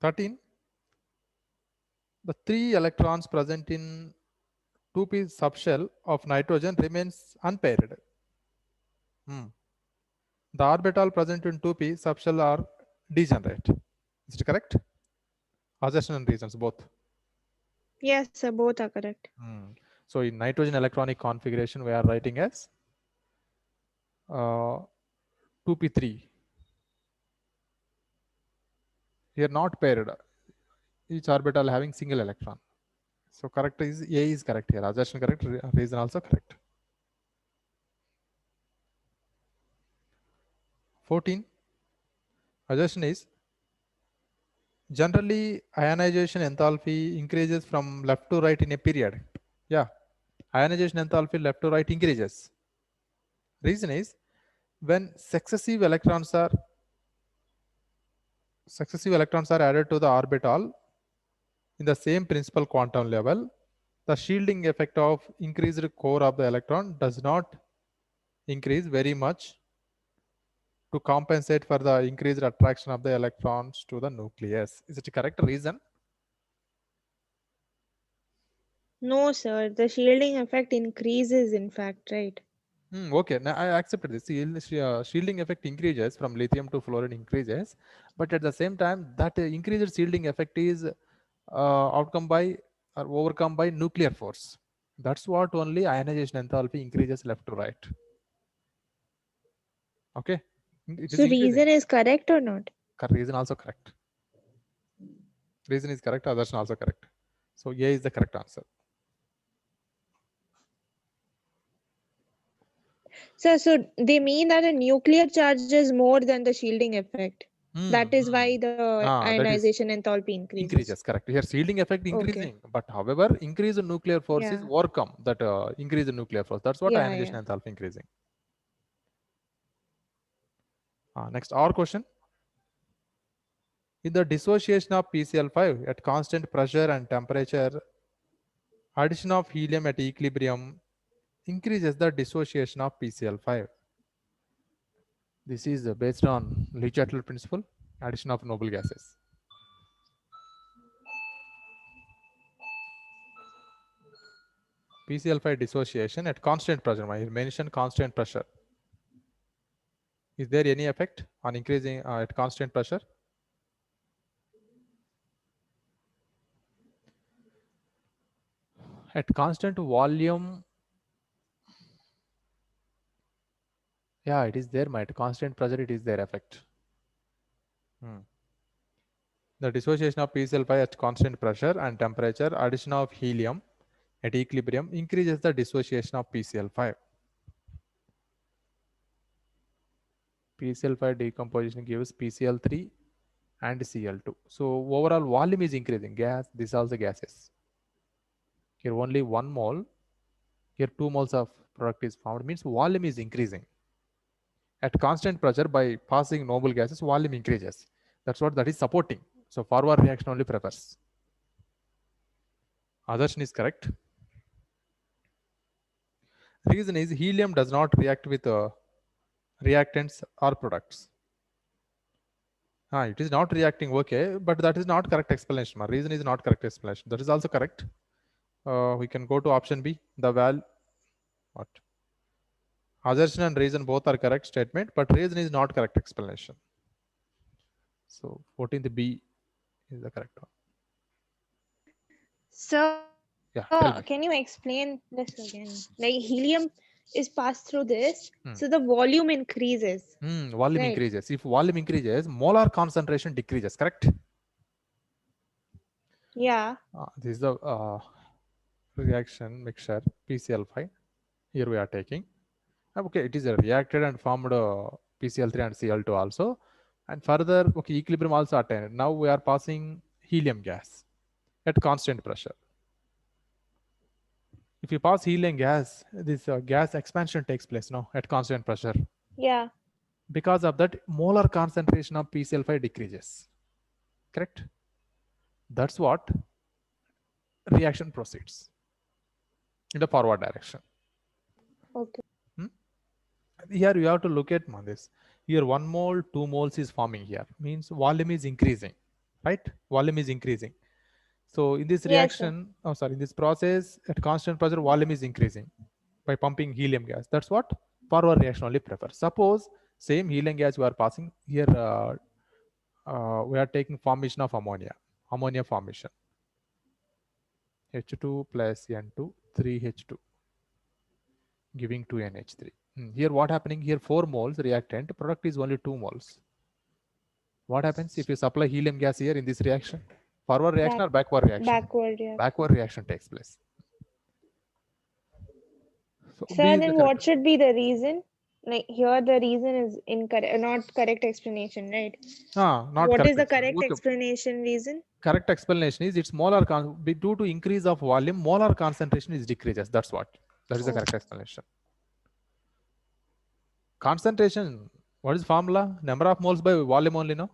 (13) The 3 electrons present in 2p subshell of nitrogen remains unpaired. The orbital present in 2p subshell are degenerate. Is it correct? Adjustment reasons both. Yes, sir, both are correct. So in nitrogen electronic configuration, we are writing as 2p3. Here not paired. Each orbital having single electron. So correct is A is correct here. Assertion correct, reason also correct. 14. Assertion is generally ionization enthalpy increases from left to right in a period. Yeah, ionization enthalpy left to right increases. Reason is when successive electrons are added to the orbital in the same principal quantum level, the shielding effect of increased core of the electron does not increase very much to compensate for the increased attraction of the electrons to the nucleus. Is it a correct reason? No, sir, the shielding effect increases, in fact, right? Okay, now I accepted this. Shielding effect increases from lithium to fluorine increases, but at the same time, that increased shielding effect is overcome by nuclear force. That's what only ionization enthalpy increases left to right. Okay, it is So increasing. reason is correct or not? Reason also correct. Reason is correct. Assertion also correct. So A is the correct answer. So they mean that the nuclear charge is more than the shielding effect. That is why the ionization enthalpy increases. Correct. Here shielding effect increasing, but however, increase in nuclear force is overcome that increase in nuclear force. That's what ionization enthalpy increasing. Next, our question. In the dissociation of PCl5 at constant pressure and temperature, addition of helium at equilibrium increases the dissociation of PCl5. This is based on Le Chatelier principle, addition of noble gases. PCl5 dissociation at constant pressure. I mentioned constant pressure. Is there any effect on increasing at constant pressure? At constant volume, yeah, it is there. At constant pressure, it is their effect. The dissociation of PCl5 at constant pressure and temperature, addition of helium at equilibrium increases the dissociation of PCl5. PCl5 decomposition gives PCl3 and Cl2. So overall volume is increasing. Gas, this also gases. Here only 1 mole. Here 2 moles of product is found. Means volume is increasing. At constant pressure, by passing noble gases, volume increases. That's what that is supporting. So forward reaction only prefers. Assertion is correct. Reason is helium does not react with reactants or products. It is not reacting, okay, but that is not correct explanation. My reason is not correct explanation. That is also correct. We can go to option B. What? Assertion and reason both are correct statement, but reason is not correct explanation. So 14th B is the correct one. So, Yeah, tell me. can you explain this again? Like helium is passed through this, Hmm. so the volume increases. Volume Right. increases. If volume increases, molar concentration decreases, correct? Yeah. This is the reaction mixture PCl5. Here we are taking. Okay, it is a reacted and formed PCl3 and Cl2 also. And further, okay, equilibrium also attained. Now we are passing helium gas at constant pressure. If you pass helium gas, this gas expansion takes place now at constant pressure. Yeah. Because of that, molar concentration of PCl5 decreases. Correct? That's what reaction proceeds in the forward direction. Okay. Here you have to look at this. Here 1 mole, 2 moles is forming here. Means volume is increasing, right? Volume is increasing. So in this Yes, sir. reaction, in this process, at constant pressure, volume is increasing by pumping helium gas. That's what forward reaction only prefers. Suppose same helium gas we are passing here, we are taking formation of ammonia formation. H2 plus N2, 3H2, giving 2NH3. Here what happening? Here 4 moles reactant, product is only 2 moles. What happens if you supply helium gas here in this reaction? Forward reaction or backward reaction? Backward, yeah. Backward reaction takes place. So Sir, B is the then correct. what should be the reason? Like here, the reason is incorrect, not correct explanation, right? Not What correct is the explanation. correct Okay. explanation reason? Correct explanation is it's molar due to increase of volume, molar concentration is decreases. That's what. That is the correct explanation. Concentration. What is formula? Number of moles by volume only, no?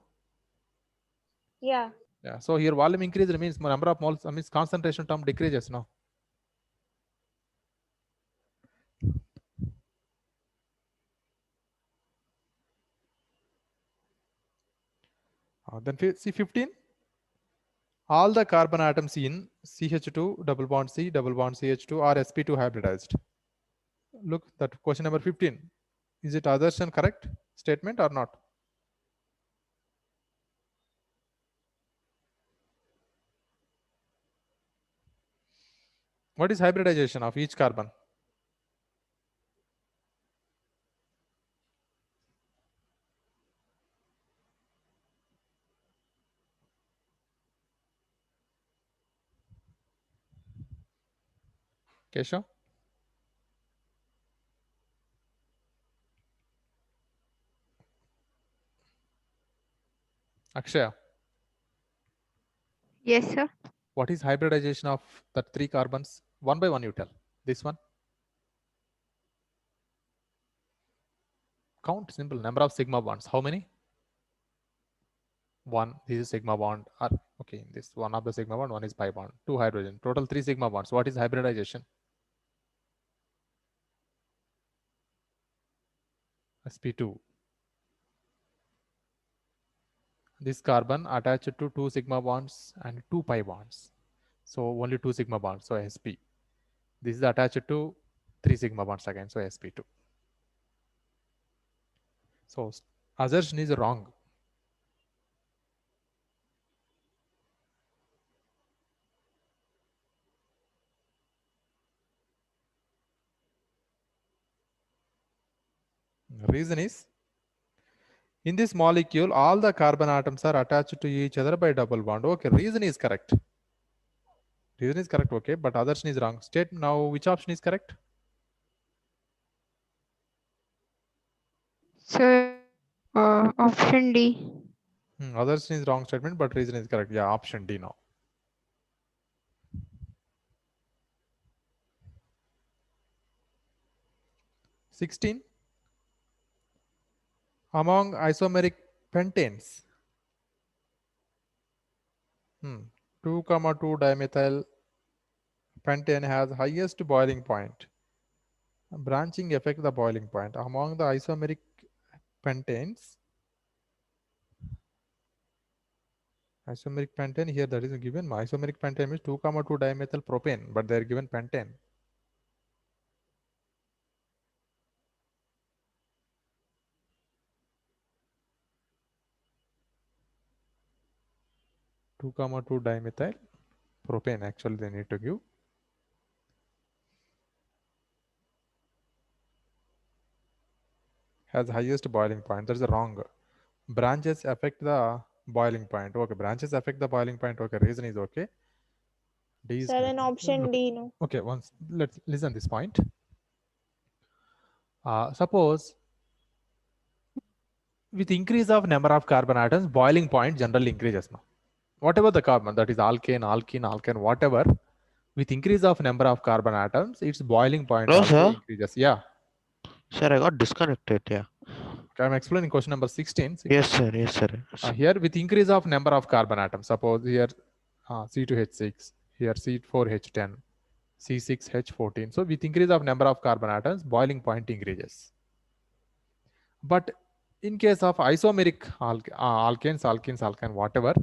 Yeah. Yeah. So here volume increase means number of moles means concentration term decreases, no? Then see 15. All the carbon atoms in CH2 double bond C double bond CH2 are sp2 hybridized. Look, that question number 15. Is it assertion correct statement or not? What is hybridization of each carbon? Keshav? Akshaya? Yes, sir. What is hybridization of the 3 carbons? One by one you tell. This one? Count, simple. Number of sigma bonds. How many? 1. This is sigma bond. Okay, this one of the sigma bond, one is pi bond. 2 hydrogen. Total 3 sigma bonds. What is hybridization? sp2. This carbon attached to 2 sigma bonds and 2 pi bonds. So only 2 sigma bonds, so sp. This is attached to 3 sigma bonds again, so sp2. So assertion is wrong. Reason is, in this molecule, all the carbon atoms are attached to each other by double bond. Okay, reason is correct. Reason is correct, okay, but assertion is wrong. State now which option is correct? So, option D. Assertion is wrong statement, but reason is correct. Yeah, option D now. (16) Among isomeric pentanes, 2,2 dimethyl pentane has highest boiling point. Branching affect the boiling point. Among the isomeric pentanes, isomeric pentane here that is given. Isomeric pentane means 2,2 dimethyl propane, but they are given pentane. Two comma 2 dimethyl propane actually they need to give. Has highest boiling point. That's wrong. Branches affect the boiling point. Okay, branches affect the boiling point. Okay, reason is okay. D is Sir, correct. an option Look, D, no? okay, once let's listen this point. Suppose with increase of number of carbon atoms, boiling point generally increases now. Whatever the carbon, that is alkane, alkene, whatever, with increase of number of carbon atoms, its boiling point Hello, also sir. increases. Yeah. Sir, I got disconnected. Yeah. Okay, I'm explaining question number 16. Yes, sir. Yes, sir. Here with increase of number of carbon atoms, suppose here C2H6, here C4H10, C6H14. So with increase of number of carbon atoms, boiling point increases. But in case of isomeric alkanes, alkene, whatever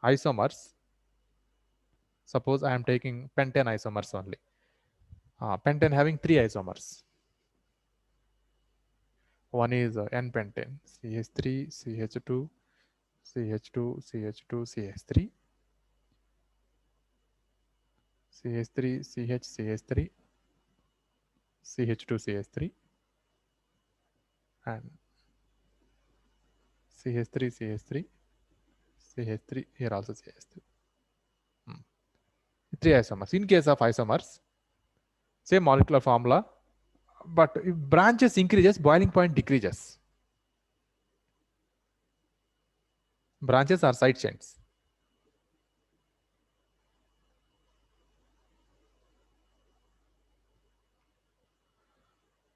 isomers, suppose I am taking pentane isomers only. Pentane having 3 isomers. One is N-pentane, CH3, CH2, CH2, CH2, CH3, CH3, CH, CH3, CH2, CH3, and CH3, CH3, CH3, here also CH3. 3 isomers. In case of isomers, same molecular formula, but if branches increases, boiling point decreases. Branches are side chains.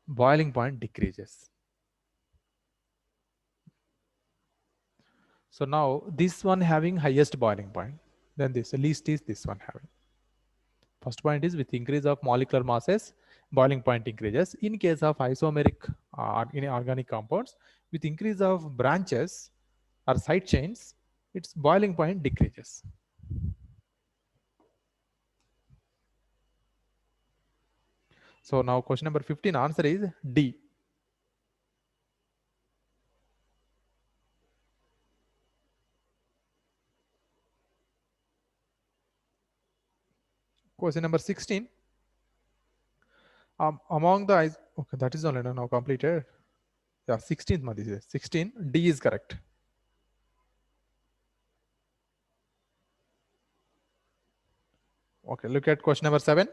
Boiling point decreases. So now this one having highest boiling point, then this least is this one having. First point is with increase of molecular masses, boiling point increases. In case of isomeric organic compounds, with increase of branches or side chains, its boiling point decreases. So now question number 15 answer is D. Question number 16. Among the okay, that is only now completed. Yeah, 16th month is 16. D is correct. Okay, look at question number 7.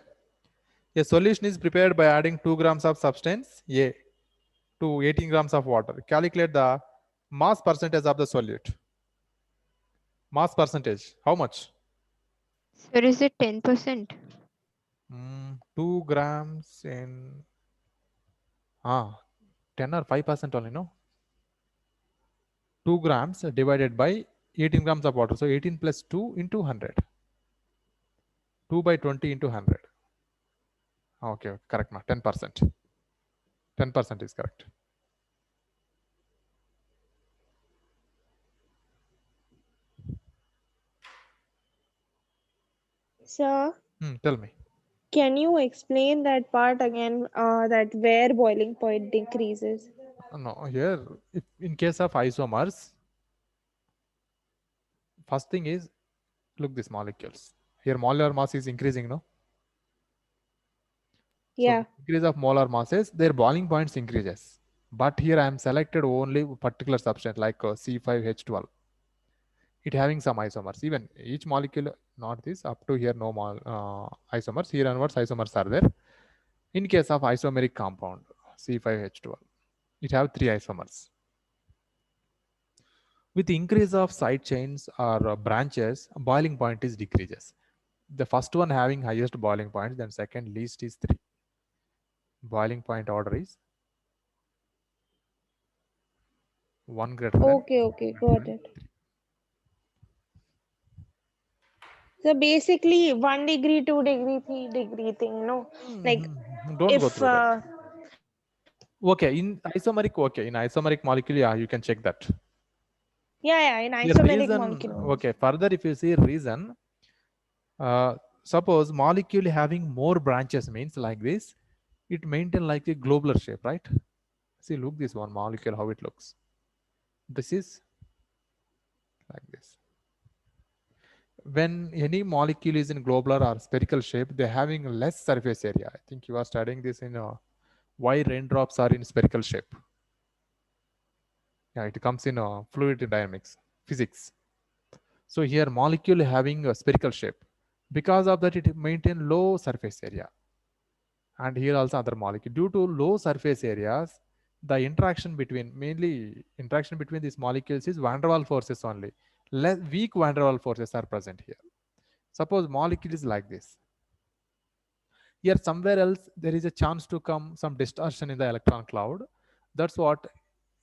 A solution is prepared by adding 2 grams of substance A to 18 grams of water. Calculate the mass percentage of the solute. Mass percentage, how much? Sir, is it 10%? 2 grams in 10 or 5% only, no? 2 grams divided by 18 grams of water. So 18 plus 2 into 100. 2 by 20 into 100. Okay, correct, ma. 10%. 10% is correct. Sir, Tell me. can you explain that part again, that where boiling point decreases? No, here, if in case of isomers, first thing is, look these molecules. Here molar mass is increasing, no? Yeah. So increase of molar masses, their boiling points increases. But here I am selected only particular substance like C5H12. It having some isomers. Even each molecule, not this, up to here no isomers. Here onwards isomers are there. In case of isomeric compound, C5H12, it have 3 isomers. With increase of side chains or branches, boiling point is decreases. The first one having highest boiling point, then second least is 3. Boiling point order is 1 greater than. Okay, got it. So basically 1 degree, 2 degree, 3 degree thing, no? Like Don't go if through that. Okay, in isomeric molecule, yeah, you can check that. yeah, in The isomeric reason, molecule. okay, further if you see reason, suppose molecule having more branches means like this, it maintain like a globular shape, right? See, look this one molecule, how it looks. This is like this. When any molecule is in globular or spherical shape, they're having less surface area. I think you are studying this in why raindrops are in spherical shape. Yeah, it comes in fluid dynamics, physics. So here molecule having a spherical shape. Because of that, it maintain low surface area. And here also other molecule. Due to low surface areas, the mainly interaction between these molecules is van der Waals forces only. Less weak van der Waals forces are present here. Suppose molecule is like this. Here somewhere else there is a chance to come some distortion in the electron cloud. That's what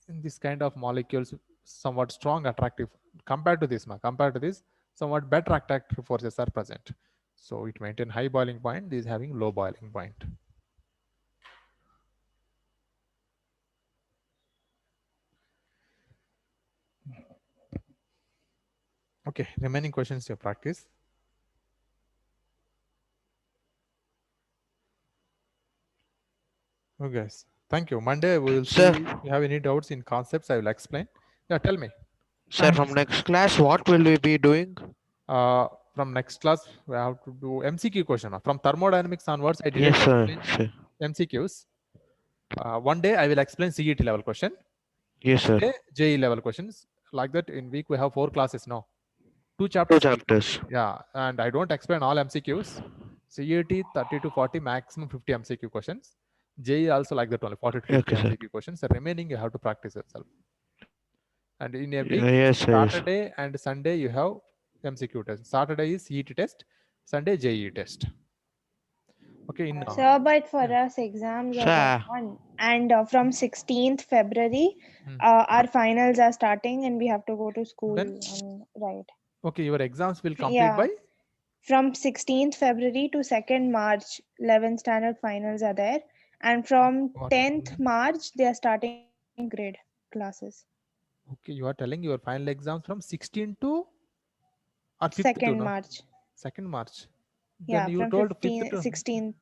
in this kind of molecules somewhat strong attractive compared to this somewhat better attractive forces are present. So it maintain high boiling point, this is having low boiling point. Okay, remaining questions you practice. Okay, guys. Thank you. Monday we will see. Sir. If you have any doubts in concepts, I will explain. Yeah, tell me. Sir, from next class, what will we be doing? From next class, we have to do MCQ question. From thermodynamics onwards, I didn't Yes, sir. explain MCQs. One day I will explain CET level question. Yes, sir. Day JE level questions. Like that, in week we have 4 classes now. 2 2 chapters. chapters. Yeah, and I don't explain all MCQs. CET 30 to 40, maximum 50 MCQ questions. JE also like that only 40 to 50 Okay, sir. MCQ questions. The remaining you have to practice yourself. And in a week, Yes, sir. Yes. Saturday and Sunday you have MCQ test. Saturday is CET test, Sunday JE test. Okay. Sir, but for us exams are Sir. on, and from 16th February, Hmm. our finals are starting, and we have to go to school. Then? Right. Okay, your exams will complete Yeah. by? From 16th February to 2nd March, 11th standard finals are there, and from What? 10th March they are starting grade classes. Okay, you are telling your final exams from 16 to or 5th to 2nd no? March. 2nd March. Yeah, Then you from told 5th 15, to 16th.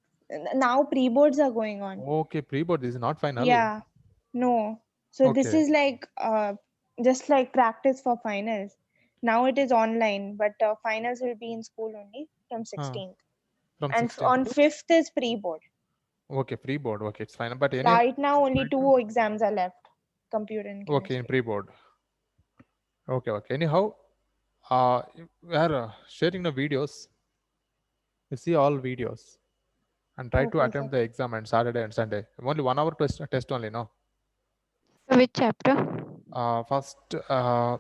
Now pre-boards are going on. Okay, pre-board. This is not final. Yeah, no. So this Okay. is like just like practice for finals. Now it is online, but finals will be in school only from 16th. From And 16th on to? 5th is pre-board. Okay, pre-board. Okay, it's fine. But Right now only 2 exams are left, computer and chemistry. Okay, in pre-board. Okay, okay. Anyhow, we are sharing the videos. You see all videos and try to Okay, attempt sir. the exam on Saturday and Sunday. Only 1 hour test only, no? Which chapter? First,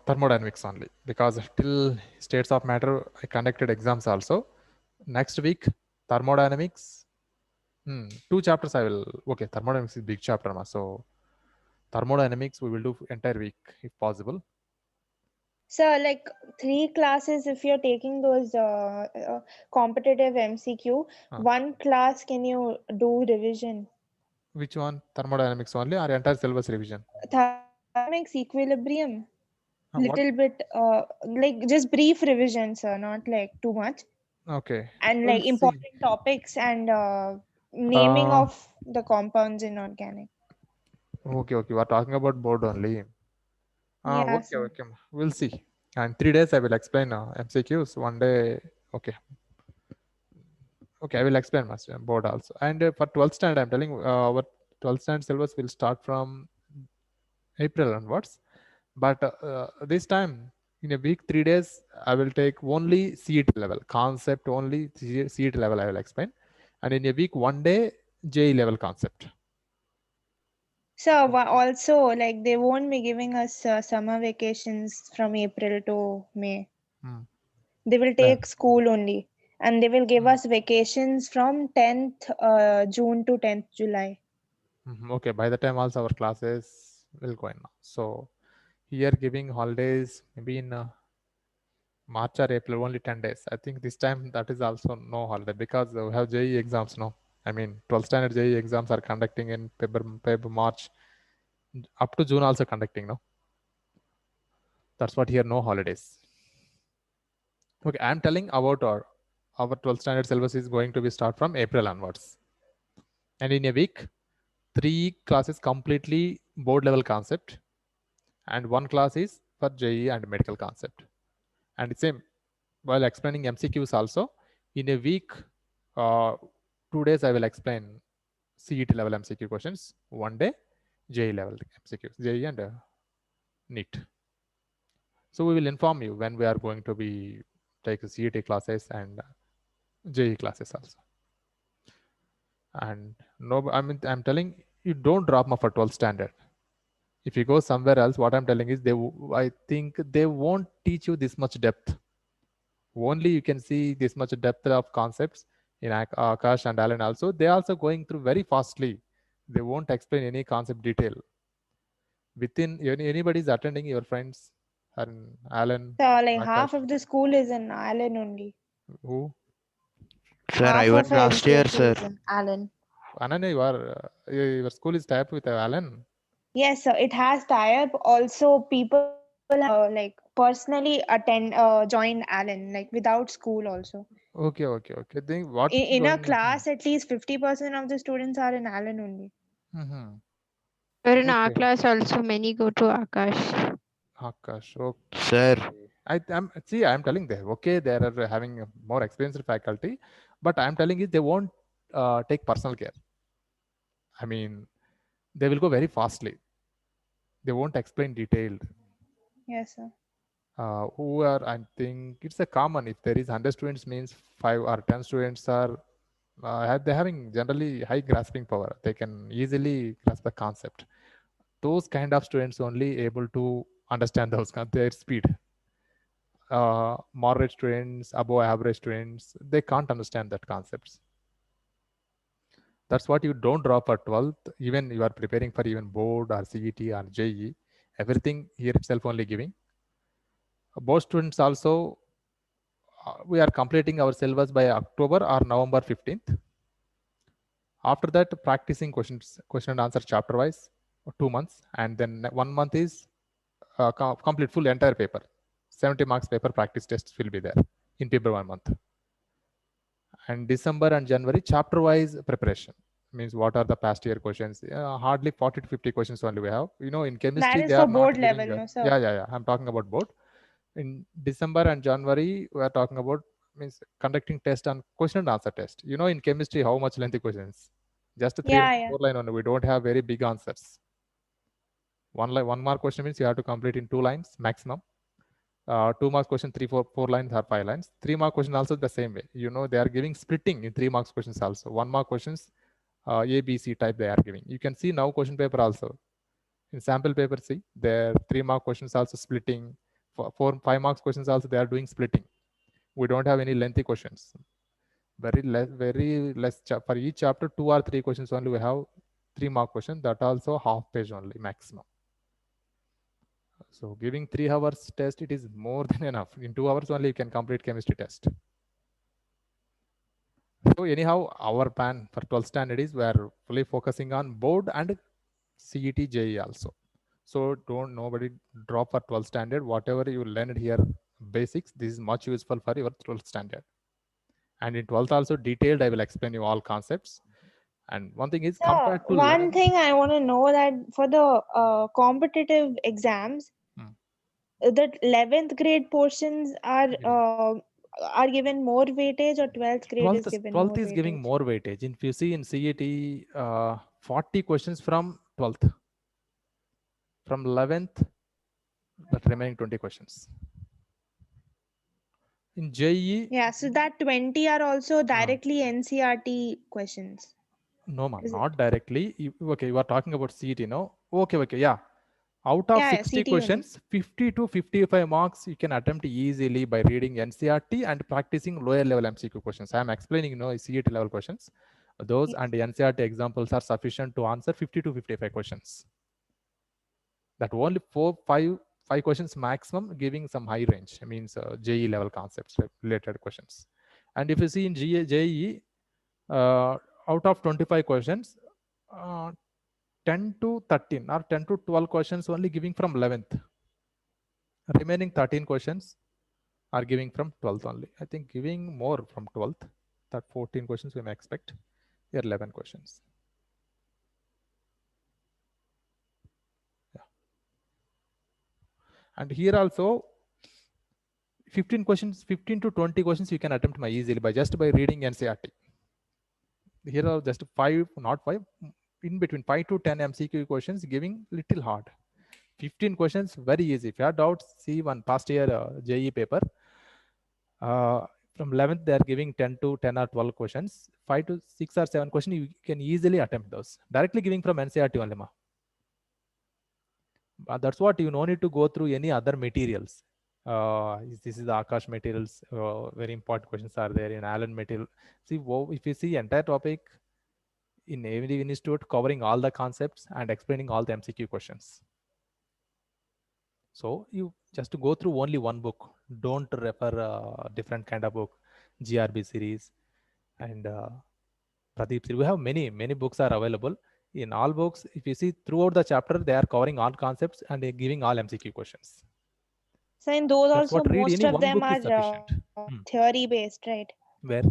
thermodynamics only, because till states of matter I conducted exams also. Next week, thermodynamics. 2 chapters I will. Okay, thermodynamics is big chapter, so thermodynamics we will do entire week if possible. So like 3 classes, if you're taking those competitive MCQ, one class can you do revision? Which one? Thermodynamics only or entire syllabus revision? Thermodynamics, equilibrium, What? little bit like just brief revision, sir, not like too much. Okay. And We'll like see. important topics and naming of the compounds in organic. Okay, okay. We are talking about board only. Yeah, Okay, sir. okay. We'll see. And 3 days I will explain MCQs. One day, okay. Okay, I will explain my board also. And for 12th standard, I'm telling our 12th standard syllabus will start from April onwards. But this time, in a week, 3 days, I will take only CET level, concept only CET level I will explain. And in a week, 1 day, JE level concept. So also like they won't be giving us summer vacations from April to May. They will take school only, and they will give us vacations from 10th June to 10th July. Okay, by the time also our classes will go in now. So here giving holidays maybe in March or April, only 10 days. I think this time that is also no holiday because we have JEE exams now. I mean, 12th standard JEE exams are conducting in February, March, up to June also conducting, no? That's what here, no holidays. Okay, I'm telling about our 12th standard syllabus is going to be start from April onwards. And in a week, 3 classes completely board level concept and 1 class is for JEE and medical concept. And same, while explaining MCQs also, in a week, 2 days I will explain CET level MCQ questions, 1 day JEE level MCQs, JEE and NEET. So we will inform you when we are going to be take CET classes and JEE classes also. And no, I mean, I'm telling you, don't drop them for 12th standard. If you go somewhere else, what I'm telling is I think they won't teach you this much depth. Only you can see this much depth of concepts in Akash and Alan also. They also going through very fastly. They won't explain any concept detail. Within anybody's attending, your friends and Alan. So like Akash. half of the school is in Allen only. Who? Sir, Half I went of our last year, MCQ sir. is in Allen. Ananya, your school is tied with Alan. Yes, sir. It has tie-up. Also, people like personally joined Allen, like without school also. Okay. Then what In a going? class, at least 50% of the students are in Allen only. Mm-hmm. Or in our Okay. class also, many go to Akash. Akash. Okay. Sir. I'm telling them, okay, they are having a more experienced faculty, but I'm telling you, they won't take personal care. I mean, they will go very fastly. They won't explain detailed. Yes, sir. Who are, I think it's a common, if there is 100 students means 5 or 10 students are, they're having generally high grasping power. They can easily grasp the concept. Those kind of students only able to understand those, their speed. Moderate students, above average students, they can't understand that concepts. That's what you don't drop at 12th. Even you are preparing for even board or CET or JEE, everything here itself only giving. Both students also, we are completing our syllabus by October or November 15th. After that, practicing question and answer chapter wise, 2 months, and then 1 month is complete full entire paper. 70 marks paper practice tests will be there in paper 1 month. And December and January chapter wise preparation, means what are the past year questions. Hardly 40 to 50 questions only we have. In chemistry That is they for are board not level, giving, no, sir? yeah, I'm talking about board. In December and January we are talking about means conducting test and question and answer test. In chemistry how much lengthy questions, just 4 line only. We don't have very big answers. One mark question means you have to complete in 2 lines maximum. 2 marks question, 4 lines or 5 lines. 3 mark question also the same way. They are giving splitting in 3 marks questions also. 1 mark questions, A, B, C type they are giving. You can see now question paper also. In sample paper, see, there 3 mark questions also splitting. 5 marks questions also they are doing splitting. We don't have any lengthy questions. Very less for each chapter, 2 or 3 questions only we have. 3 mark question, that also half page only maximum. So giving 3 hours test, it is more than enough. In 2 hours only you can complete chemistry test. So anyhow, our plan for 12th standard is we are fully focusing on board and CET JEE also. So nobody drop for 12th standard. Whatever you learned here, basics, this is much useful for your 12th standard. And in 12th also detailed, I will explain you all concepts. And one thing is compared to one thing I want to know that for the competitive exams, that 11th grade portions are given more weightage, or 12th grade is given more weightage? 12th is giving more weightage. If you see in CET, 40 questions from 12th. From 11th, but remaining 20 questions. In JEE, yeah, so that 20 are also directly NCERT questions. No, ma'am, not directly. You are talking about CET, no? Okay, yeah. Out of 60 questions, 50 to 55 marks you can attempt easily by reading NCERT and practicing lower level MCQ questions. I am explaining, CET level questions. Those and NCERT examples are sufficient to answer 50 to 55 questions. That only 4 5 questions maximum, giving some high range. I means JEE level concepts related questions. And if you see in JEE, out of 25 questions, 10 to 13 or 10 to 12 questions only giving from 11th. Remaining 13 questions are giving from 12th only. I think giving more from 12th. That 14 questions we may expect. Here 11 questions. Yeah. And here also 15 questions, 15 to 20 questions you can attempt easily by just by reading NCERT. Here are just 5, not 5, in between 5 to 10 MCQ questions giving little hard. 15 questions very easy. If you have doubts, see one past year JEE paper. From 11th they are giving 10 to 10 or 12 questions. 5 to 6 or 7 questions you can easily attempt those. Directly giving from NCERT only. That's what you no need to go through any other materials. This is the Akash materials. Very important questions are there in Allen material. See, if you see entire topic in every institute covering all the concepts and explaining all the MCQ questions. So you just go through only one book. Don't refer different kind of book, GRB series and Pradeep series. We have many books are available. In all books, if you see throughout the chapter, they are covering all concepts and they're giving all MCQ questions. So in those That's also, what read most any of one them book is are sufficient. theory based, right? Where?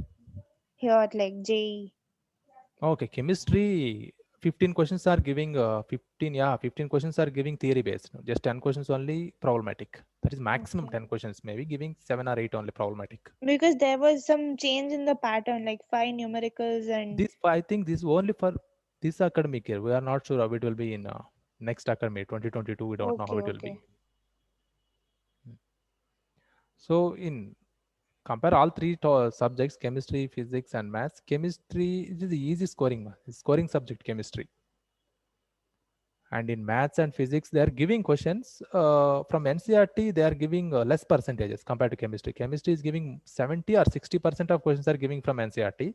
Here, like JEE. Okay, chemistry. 15 questions are giving 15 questions are giving theory based. Just 10 questions only problematic. That is maximum Okay. 10 questions, maybe giving 7 or 8 only problematic. Because there was some change in the pattern, like 5 numericals and This, I think this is only for this academic year. We are not sure how it will be in next academic 2022. We don't know how it will be. So in compare all three subjects, chemistry, physics and maths. Chemistry is the easy scoring subject, chemistry. And in maths and physics, they are giving questions from NCERT. They are giving less percentages compared to chemistry. Chemistry is giving 70 or 60% of questions are giving from NCERT.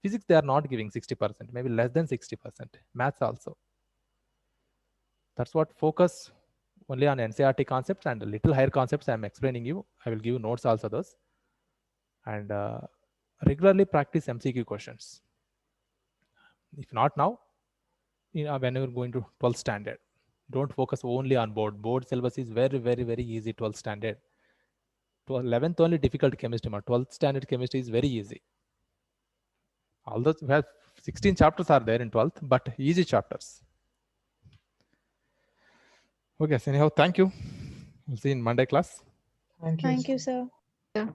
Physics, they are not giving 60%, maybe less than 60%. Maths also. That's what focus only on NCERT concepts and a little higher concepts I'm explaining you. I will give you notes also those. And regularly practice MCQ questions. If not now, when you're going to 12th standard, don't focus only on board syllabus is very easy. 12th standard, 11th only difficult chemistry, 12th standard chemistry is very easy. Although we have 16 chapters are there in 12th, but easy chapters. Okay, so anyhow, thank you. We'll see you in Monday class. Thank you. thank you, sir. Yeah.